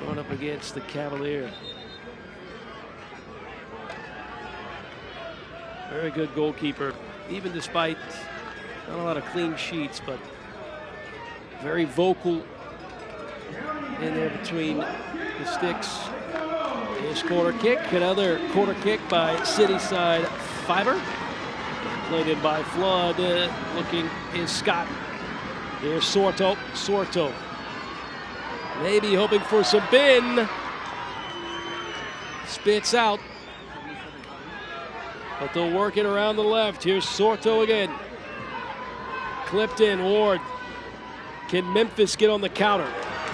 going up against the Cavalier. Very good goalkeeper, even despite not a lot of clean sheets, but very vocal in there between the sticks. This corner kick, another corner kick by Cityside Fiber. Played in by Flood, looking is Scott. Here's Sorto. Maybe hoping for some bin. Spits out. But they'll work it around the left. Here's Sorto again. Clipped in, Ward. Can Memphis get on the counter?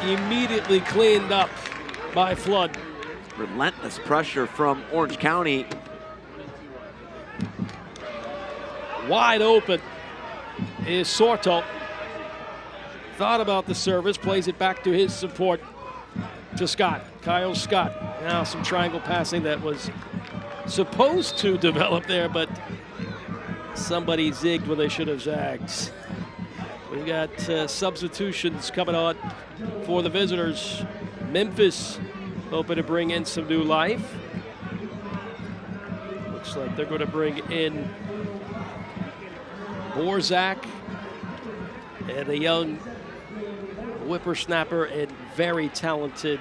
Immediately cleaned up by Flood. Relentless pressure from Orange County. Wide open is Sorto. Thought about the service, plays it back to his support to Scott. Kyle Scott. Now some triangle passing that was supposed to develop there, but somebody zigged when they should have zagged. We've got substitutions coming on for the visitors. Memphis hoping to bring in some new life. Looks like they're going to bring in Borzak and a young whippersnapper and very talented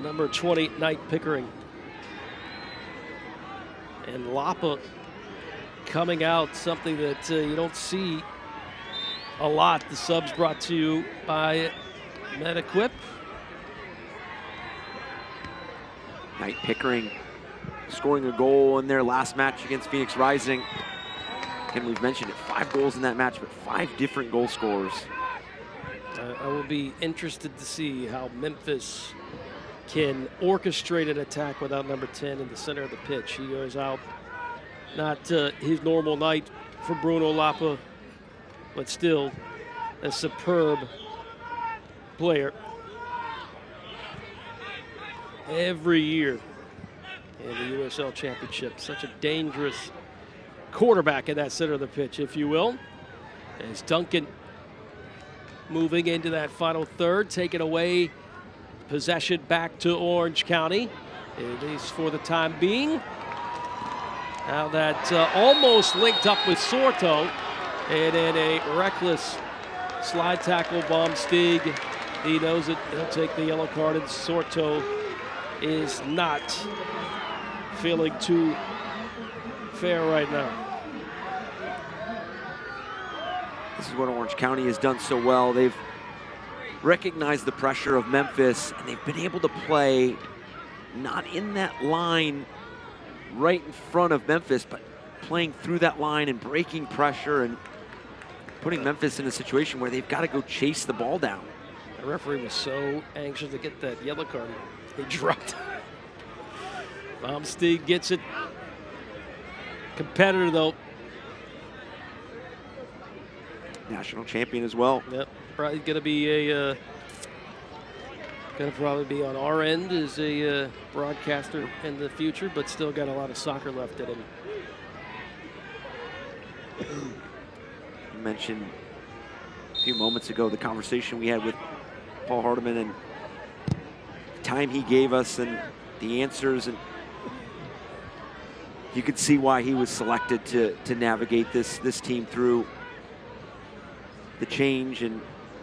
number 20, Knight Pickering. And Lapa coming out, something that you don't see a lot. The subs brought to you by MetaQuip. Knight Pickering scoring a goal in their last match against Phoenix Rising. Again, we've mentioned it, 5 goals in that match, but 5 different goal scorers. I will be interested to see how Memphis can orchestrate an attack without number 10 in the center of the pitch. He goes out Not his normal night for Bruno Lapa, but still a superb player. Every year in the USL Championship, such a dangerous quarterback in that center of the pitch, if you will. As Duncan moving into that final third, taking away possession back to Orange County, at least for the time being. Now that almost linked up with Sorto, and in a reckless slide tackle, Baumstig, he knows it, he'll take the yellow card, and Sorto is not feeling too fair right now. This is what Orange County has done so well. They've recognized the pressure of Memphis, and they've been able to play not in that line right in front of Memphis, but playing through that line and breaking pressure and putting Memphis in a situation where they've got to go chase the ball down. The referee was so anxious to get that yellow card, he dropped. Baumstig gets it. Competitor though. National champion as well. Yep, probably gonna be a gonna probably be on our end as a broadcaster in the future, but still got a lot of soccer left in him. You mentioned a few moments ago the conversation we had with Paul Hardiman and the time he gave us and the answers, and you could see why he was selected to navigate this team through the change. And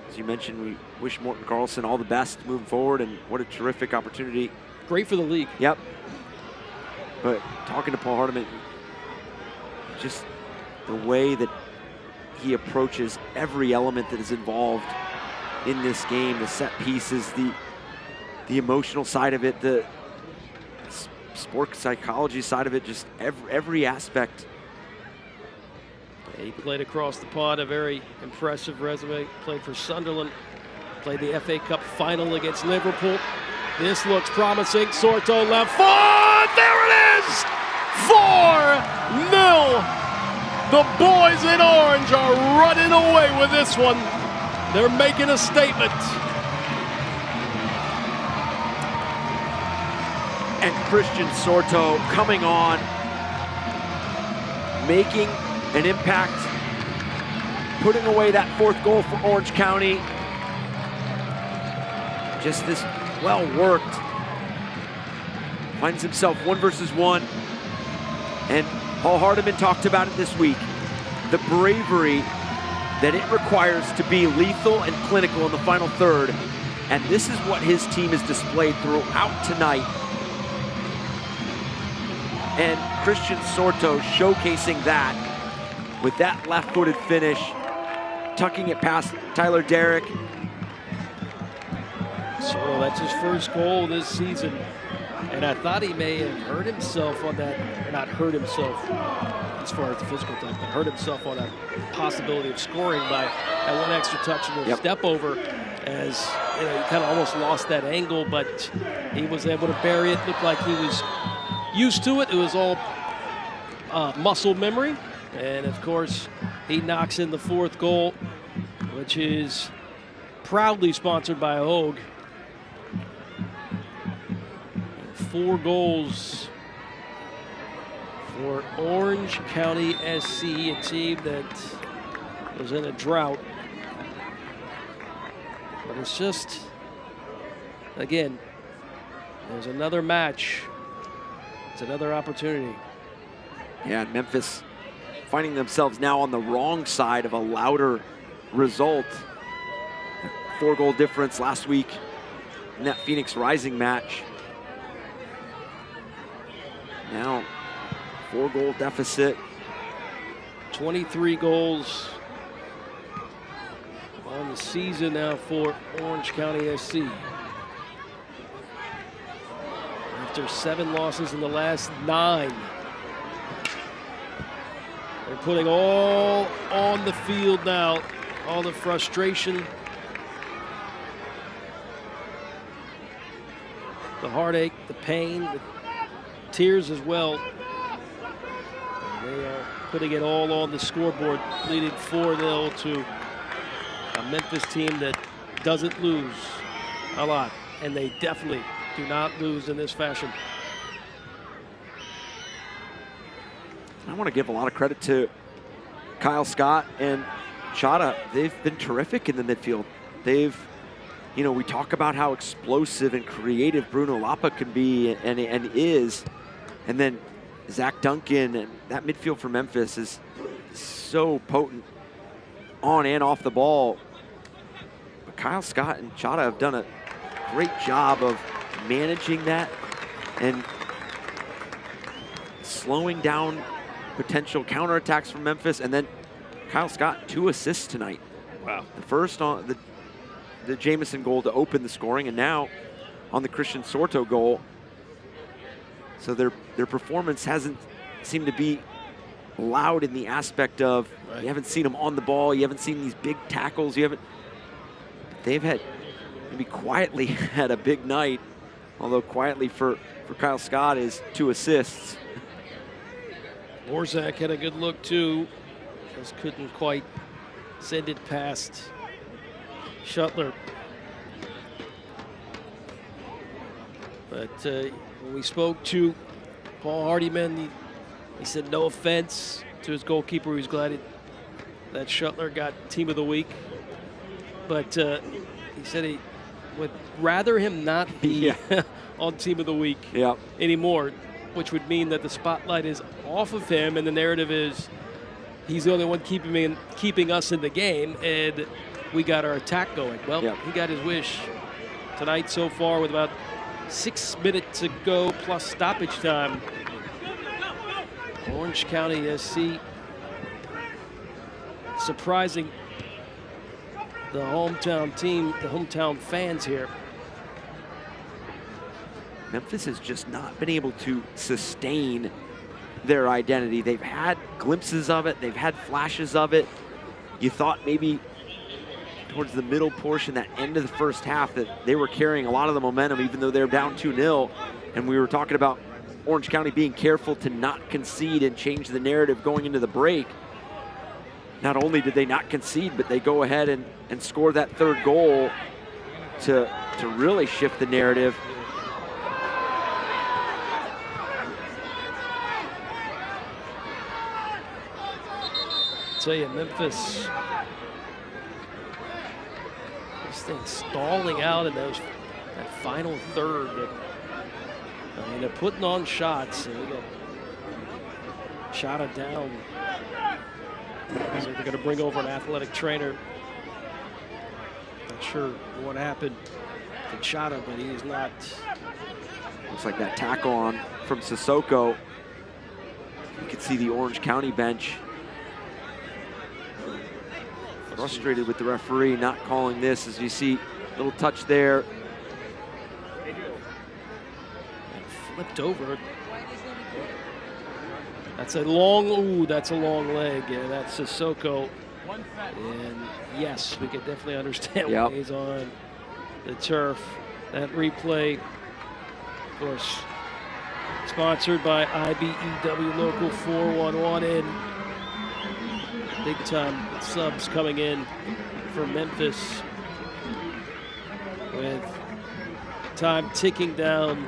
as you mentioned, we wish Morten Carlson all the best moving forward, and what a terrific opportunity. Great for the league. Yep. But talking to Paul Hardiman, just the way that he approaches every element that is involved in this game, the set pieces, the emotional side of it, the sport psychology side of it, just every aspect. He played across the pond, a very impressive resume. Played for Sunderland, played the FA Cup final against Liverpool. This looks promising. Sorto left foot, there it is! 4-0. The boys in orange are running away with this one. They're making a statement. And Christian Sorto coming on, making an impact, putting away that fourth goal for Orange County. Just this well worked. Finds himself 1 versus 1. And Paul Hardiman talked about it this week. The bravery that it requires to be lethal and clinical in the final third. And this is what his team has displayed throughout tonight. And Christian Sorto showcasing that with that left-footed finish, tucking it past Tyler Derrick. Sorto, that's his first goal this season. And I thought he may have hurt himself on that, or not hurt himself as far as the physical type, but hurt himself on that possibility of scoring by that one extra touch and a step over, as you know, he kind of almost lost that angle, but he was able to bury it. Looked like he was used to it. It was all muscle memory. And of course, he knocks in the fourth goal, which is proudly sponsored by Hogue. 4 goals for Orange County SC, a team that was in a drought. But it's just, again, there's another match. It's another opportunity. Yeah, and Memphis finding themselves now on the wrong side of a louder result. 4-goal difference last week in that Phoenix Rising match. Now, 4-goal deficit. 23 goals on the season now for Orange County SC. After 7 losses in the last 9. They're putting all on the field now, all the frustration, the heartache, the pain, the tears as well. And They are putting it all on the scoreboard, leading 4-0 to a Memphis team that doesn't lose a lot, and they definitely do not lose in this fashion. I want to give a lot of credit to Kyle Scott and Chata. They've been terrific in the midfield. They've, you know, we talk about how explosive and creative Bruno Lapa can be and is, and then Zach Duncan, and that midfield for Memphis is so potent on and off the ball. But Kyle Scott and Chata have done a great job of managing that and slowing down potential counterattacks from Memphis. And then Kyle Scott, 2 assists tonight. Wow. The first on the Jamison goal to open the scoring, and now on the Christian Sorto goal. So their performance hasn't seemed to be loud in the aspect of, you haven't seen them on the ball, you haven't seen these big tackles, they've had maybe quietly had a big night, although quietly for Kyle Scott is 2 assists. Morzak had a good look too, just couldn't quite send it past Shuttler. But when we spoke to Paul Hardiman, he said no offense to his goalkeeper. He was glad that Shuttler got Team of the Week. But he said he would rather him not be on Team of the Week anymore, which would mean that the spotlight is off of him and the narrative is he's the only one keeping us in the game, and we got our attack going. Well, he got his wish tonight so far with about 6 minutes to go plus stoppage time. Orange County SC surprising the hometown team, the hometown fans here. Memphis has just not been able to sustain their identity. They've had glimpses of it, they've had flashes of it. You thought maybe towards the middle portion, that end of the first half, that they were carrying a lot of the momentum, even though they're down 2-0. And we were talking about Orange County being careful to not concede and change the narrative going into the break. Not only did they not concede, but they go ahead and score that 3rd goal to really shift the narrative. I tell you, Memphis, this thing stalling out in that final third. I mean, they're putting on shots, and they got Chata down. So they're going to bring over an athletic trainer. Not sure what happened to Chata, but he's not. Looks like that tackle on from Sissoko. You can see the Orange County bench frustrated with the referee not calling this, as you see a little touch there. And flipped over. That's a long, that's a long leg, and that's Sissoko. And yes, we can definitely understand why he's on the turf. That replay, of course, sponsored by IBEW Local 411, and big time subs coming in for Memphis with time ticking down.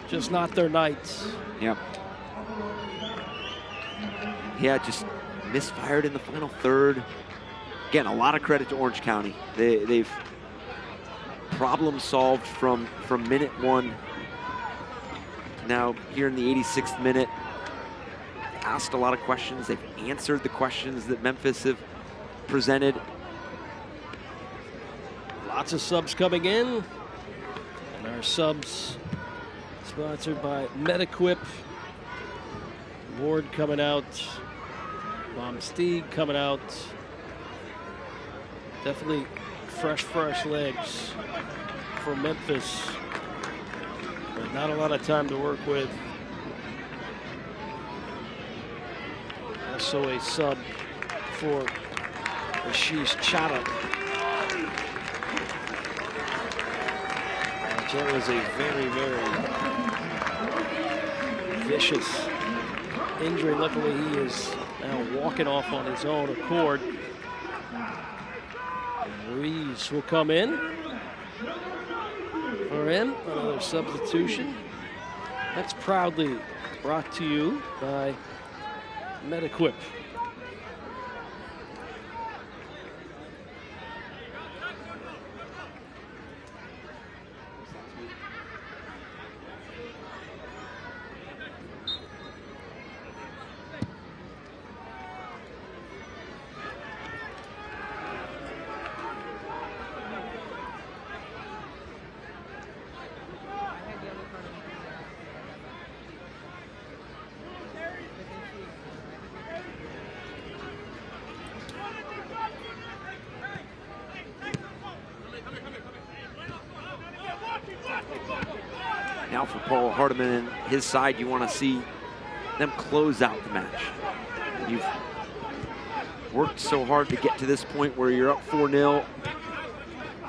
Just not their night. Yep. Yeah, just misfired in the final third. Again, a lot of credit to Orange County. They've problem solved from minute 1. Now here in the 86th minute, asked a lot of questions. They've answered the questions that Memphis have presented. Lots of subs coming in. And our subs sponsored by MetaQuip. Ward coming out. Mom Steeg coming out. Definitely fresh legs for Memphis. But not a lot of time to work with. Also a sub for Ashish Chata. That was a very, very vicious injury. Luckily, he is now walking off on his own accord. And Ruiz will come in for him. Another substitution. That's proudly brought to you by MetaQuip. Now for Paul Hardiman and his side, you want to see them close out the match. You've worked so hard to get to this point where you're up 4-0.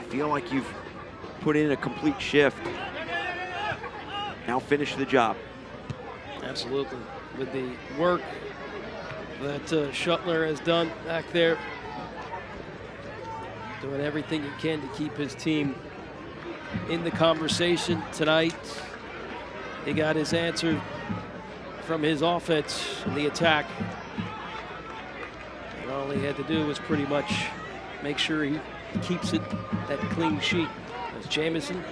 Feel like you've put in a complete shift. Now finish the job. Absolutely. With the work that Shuttler has done back there, doing everything he can to keep his team in the conversation tonight. He got his answer from his offense in the attack. And all he had to do was pretty much make sure he keeps it that clean sheet. There's Jamison.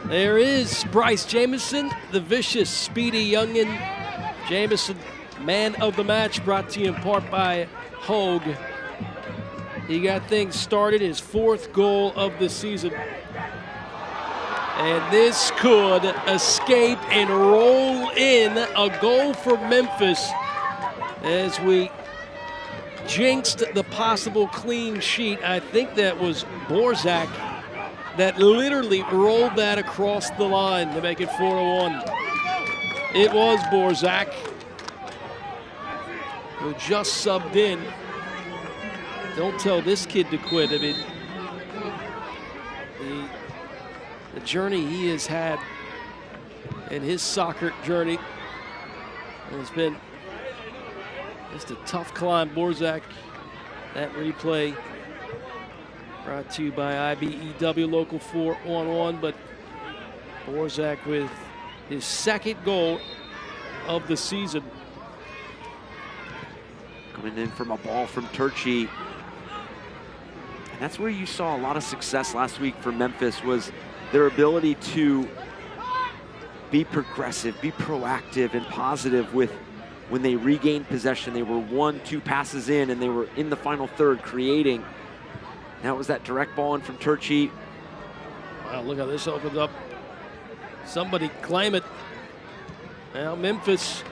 There is Bryce Jamison, the vicious, speedy youngin. Jamison, man of the match, brought to you in part by Hogue. He got things started, his 4th goal of the season. And this could escape and roll in a goal for Memphis as we jinxed the possible clean sheet. I think that was Borzak that literally rolled that across the line to make it 4-1. It was Borzak who just subbed in. Don't tell this kid to quit. I mean, the journey he has had in his soccer journey has been just a tough climb. Borzak, that replay brought to you by IBEW Local 4-on-1, but Borzak with his 2nd goal of the season. Coming in from a ball from Turchi. And that's where you saw a lot of success last week for Memphis, was their ability to be progressive, be proactive and positive with when they regained possession. They were 1-2 passes in and they were in the final third creating. Now it was that direct ball in from Turchi. Wow, look how this opens up. Somebody claim it. Now Memphis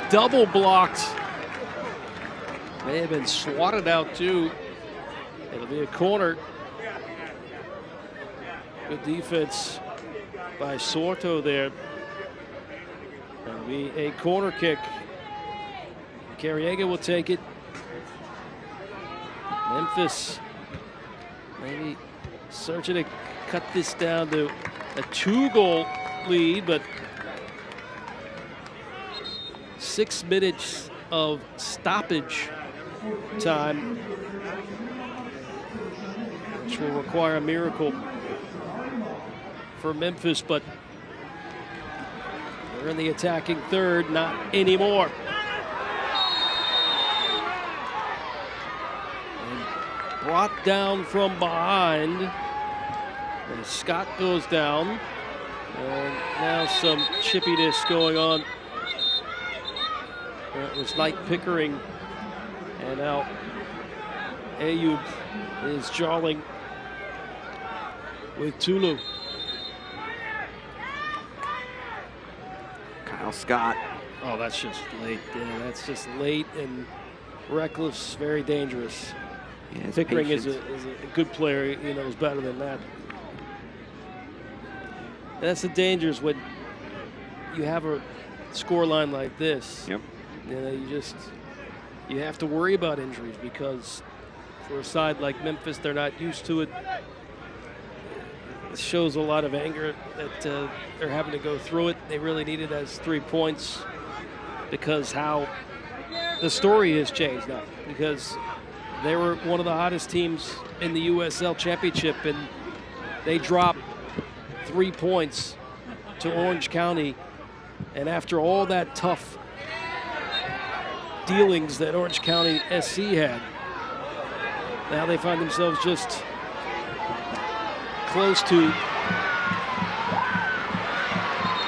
double blocked. May have been swatted out too. It'll be a corner. Good defense by Sorto there. It'll be a corner kick. Carriega will take it. Memphis maybe searching to cut this down to a 2-goal lead, but 6 minutes of stoppage time, which will require a miracle for Memphis, but they're in the attacking third, not anymore. And brought down from behind, and Scott goes down, and now some chippiness going on. It was Knight Pickering, and now Ayub is jawing with Tulu. Kyle Scott. Oh, that's just late. Yeah, that's just late and reckless, very dangerous. Yeah, Pickering is a good player. He knows better than that. And that's the dangers when you have a score line like this. Yep. You know, you have to worry about injuries, because for a side like Memphis, they're not used to it. It shows a lot of anger that they're having to go through it. They really need it as 3 points. because how the story has changed now, because they were one of the hottest teams in the USL Championship, and they dropped 3 points to Orange County. And after all that tough dealings that Orange County SC had, now they find themselves just close to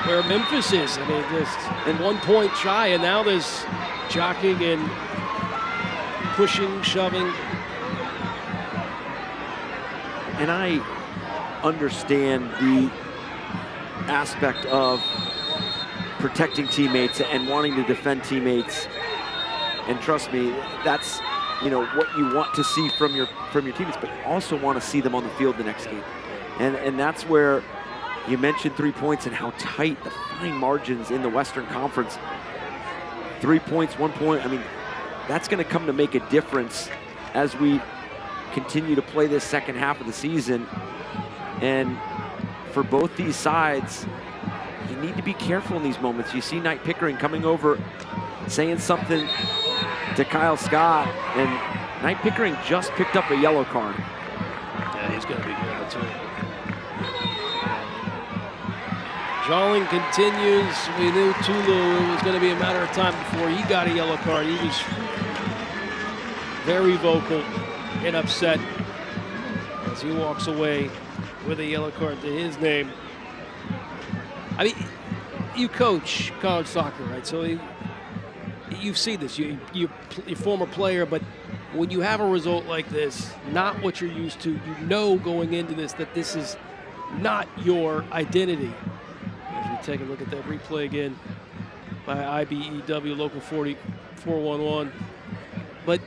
where Memphis is. I mean, just and 1 point shy, and now there's jockeying and pushing, shoving. And I understand the aspect of protecting teammates and wanting to defend teammates. And trust me, that's, you know, what you want to see from your teammates, but you also want to see them on the field the next game. And that's where you mentioned 3 points and how tight the fine margins in the Western Conference. 3 points, 1 point, I mean, that's going to come to make a difference as we continue to play this second half of the season. And for both these sides, you need to be careful in these moments. You see Knight Pickering coming over, saying something to Kyle Scott, and Knight Pickering just picked up a yellow card. Yeah, he's going to be good too. Jolling continues. We knew Tulu, it was going to be a matter of time before he got a yellow card. He was very vocal and upset as he walks away with a yellow card to his name. I mean, you coach college soccer, right? So you've seen this. You're a former player, but when you have a result like this, not what you're used to, you know going into this that this is not your identity. As we take a look at that replay again by IBEW Local 411. But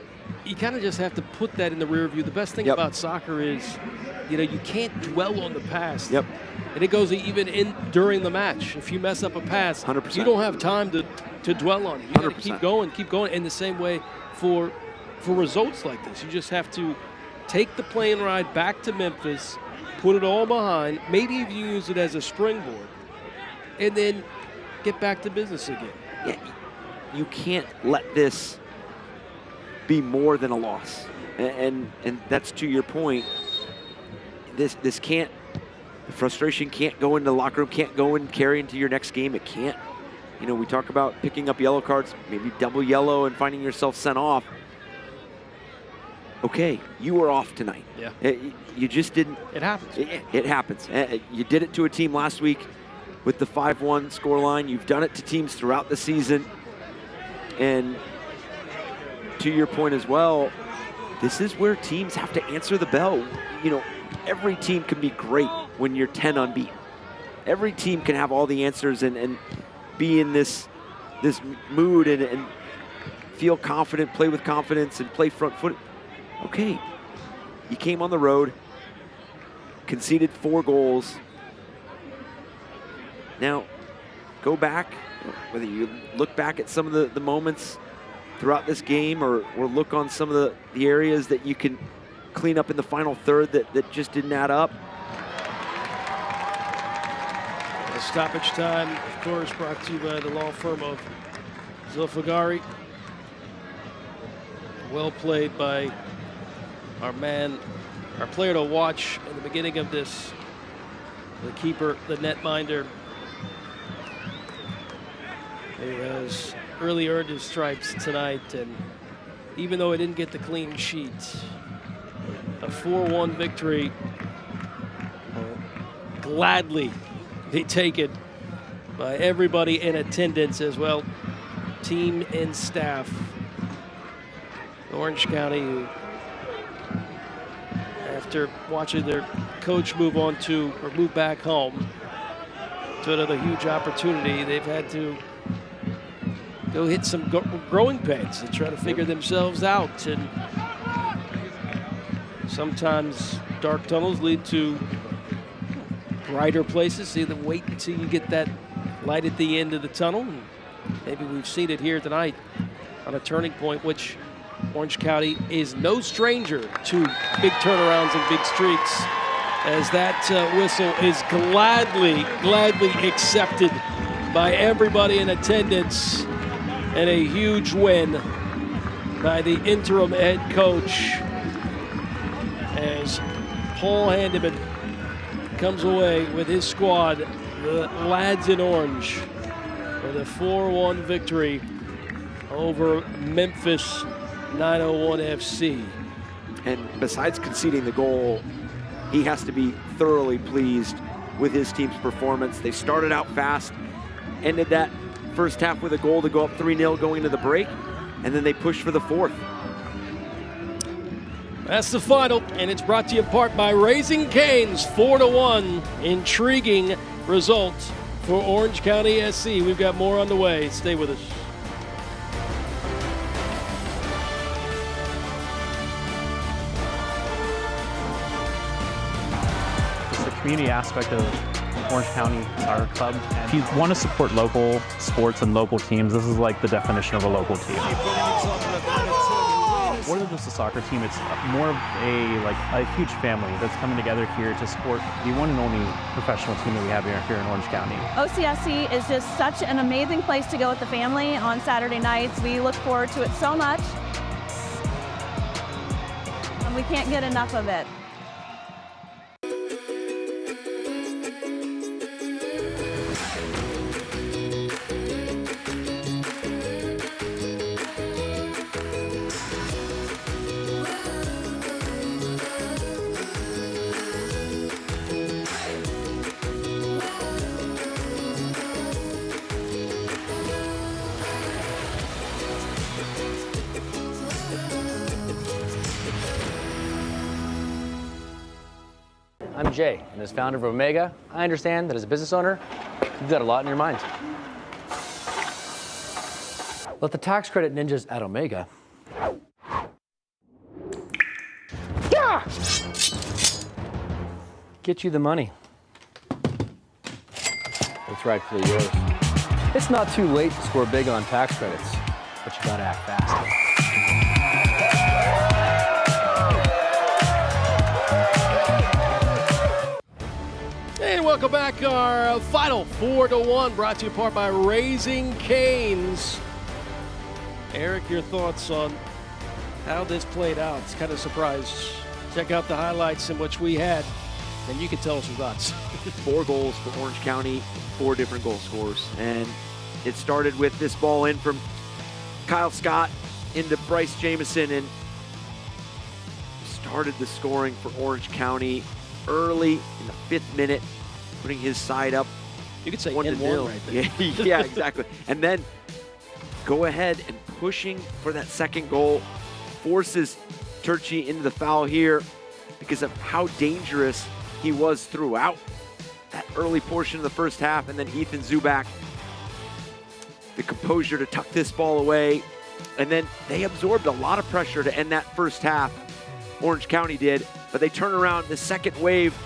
you kind of just have to put that in the rear view. The best thing about soccer is, you know, you can't dwell on the past. Yep. And it goes even in during the match. If you mess up a pass, 100%. you don't have time to dwell on it. You got to keep going. In the same way for results like this, you just have to take the plane ride back to Memphis, put it all behind, maybe if you use it as a springboard, and then get back to business again. Yeah, you can't let this be more than a loss. And that's to your point. This can't, the frustration can't go into the locker room, can't go and carry into your next game. It can't. You know, we talk about picking up yellow cards, maybe double yellow and finding yourself sent off. Okay, you were off tonight. Yeah. You just didn't. It happens. It happens. You did it to a team last week with the 5-1 scoreline. You've done it to teams throughout the season. And to your point as well, this is where teams have to answer the bell. You know, every team can be great when you're 10 unbeaten. Every team can have all the answers and be in this mood and feel confident, play with confidence, and play front foot. Okay, you came on the road, conceded 4 goals. Now, go back, whether you look back at some of the moments throughout this game or look on some of the areas that you can clean up in the final third that just didn't add up. The stoppage time, of course, brought to you by the law firm of Zulfagari. Well played by our player to watch in the beginning of this, the keeper, the netminder, who has really earned his stripes tonight. And even though he didn't get the clean sheet, a 4-1 victory will gladly be taken by everybody in attendance as well, team and staff. Orange County, who, after watching their coach move back home to another huge opportunity, they've had to go hit some growing pains and try to figure themselves out. And sometimes dark tunnels lead to brighter places. So either wait until you get that light at the end of the tunnel. And maybe we've seen it here tonight on a turning point, which Orange County is no stranger to big turnarounds and big streaks, as that whistle is gladly accepted by everybody in attendance and a huge win by the interim head coach as Paul Handeman comes away with his squad, the Lads in Orange, with a 4-1 victory over Memphis 901 FC. And besides conceding the goal, he has to be thoroughly pleased with his team's performance. They started out fast, ended that first half with a goal to go up 3-0 going into the break, and then they pushed for the fourth. That's the final, and it's brought to you in part by Raising Cane's 4-1. Intriguing result for Orange County SC. We've got more on the way. Stay with us. It's the community aspect of Orange County Soccer Club. And if you want to support local sports and local teams, this is like the definition of a local team. More than just a soccer team, it's more of a huge family that's coming together here to support the one and only professional team that we have here in Orange County. OCSC is just such an amazing place to go with the family on Saturday nights. We look forward to it so much, and we can't get enough of it. I'm Jay, and as founder of Omega, I understand that as a business owner, you've got a lot in your mind. Let the tax credit ninjas at Omega get you the money. It's rightfully yours. It's not too late to score big on tax credits, but you gotta act fast. And welcome back. Our final 4-1 brought to you in part by Raising Cane's. Eric, your thoughts on how this played out? It's kind of surprised. Check out the highlights in which we had, and you can tell us your thoughts. 4 goals for Orange County, 4 different goal scorers. And it started with this ball in from Kyle Scott into Bryce Jamison, and started the scoring for Orange County early in the 5th minute, putting his side up. You could say 1-0 right there. Yeah, exactly. And then go ahead and pushing for that second goal, forces Turchi into the foul here because of how dangerous he was throughout that early portion of the first half. And then Ethan Zubak, the composure to tuck this ball away. And then they absorbed a lot of pressure to end that first half. Orange County did, but they turn around the second wave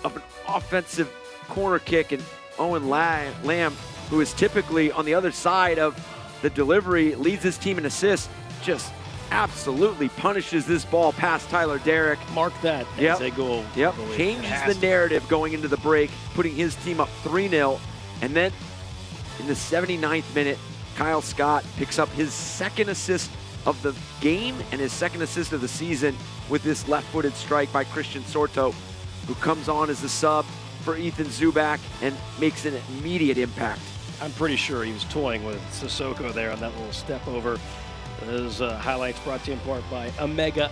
of an offensive corner kick, and Owen Lamb, who is typically on the other side of the delivery, leads his team in assists, just absolutely punishes this ball past Tyler Derrick. Mark that as a goal. Yep, changes the narrative going into the break, putting his team up 3-0. And then in the 79th minute, Kyle Scott picks up his second assist of the game and his second assist of the season with this left-footed strike by Christian Sorto, who comes on as the sub for Ethan Zubak and makes an immediate impact. I'm pretty sure he was toying with Sissoko there on that little step over. Those highlights brought to you in part by Omega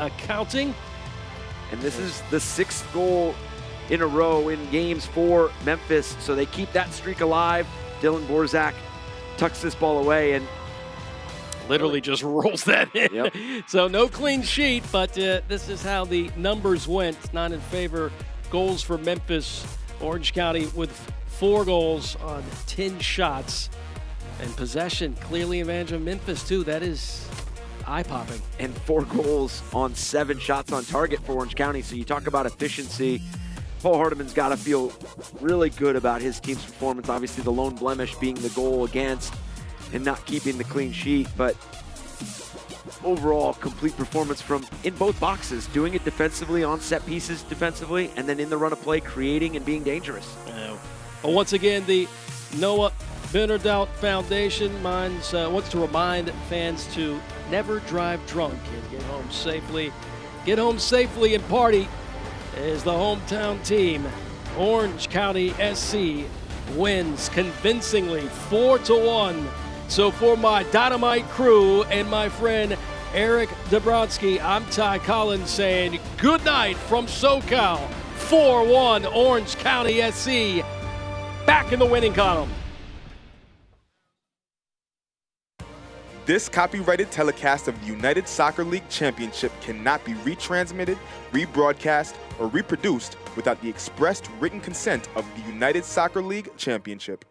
Accounting. And this is the 6th goal in a row in games for Memphis, so they keep that streak alive. Dylan Borzak tucks this ball away and literally just rolls that in. Yep. So no clean sheet, but this is how the numbers went. 9 in favor. Goals for Memphis. Orange County with 4 goals on 10 shots. And possession clearly in advantage of Memphis too. That is eye-popping. And 4 goals on 7 shots on target for Orange County. So you talk about efficiency. Paul Hardeman's got to feel really good about his team's performance. Obviously the lone blemish being the goal against and not keeping the clean sheet, but overall complete performance from in both boxes, doing it defensively, on set pieces defensively, and then in the run of play, creating and being dangerous. Well, once again, the Noah Benerdalt Foundation wants to remind fans to never drive drunk and get home safely. Get home safely and party as the hometown team, Orange County SC, wins convincingly 4-1. So for my Dynamite crew and my friend Eric Dabrowski, I'm Ty Collins saying good night from SoCal. 4-1 Orange County SC, back in the winning column. This copyrighted telecast of the United Soccer League Championship cannot be retransmitted, rebroadcast, or reproduced without the expressed written consent of the United Soccer League Championship.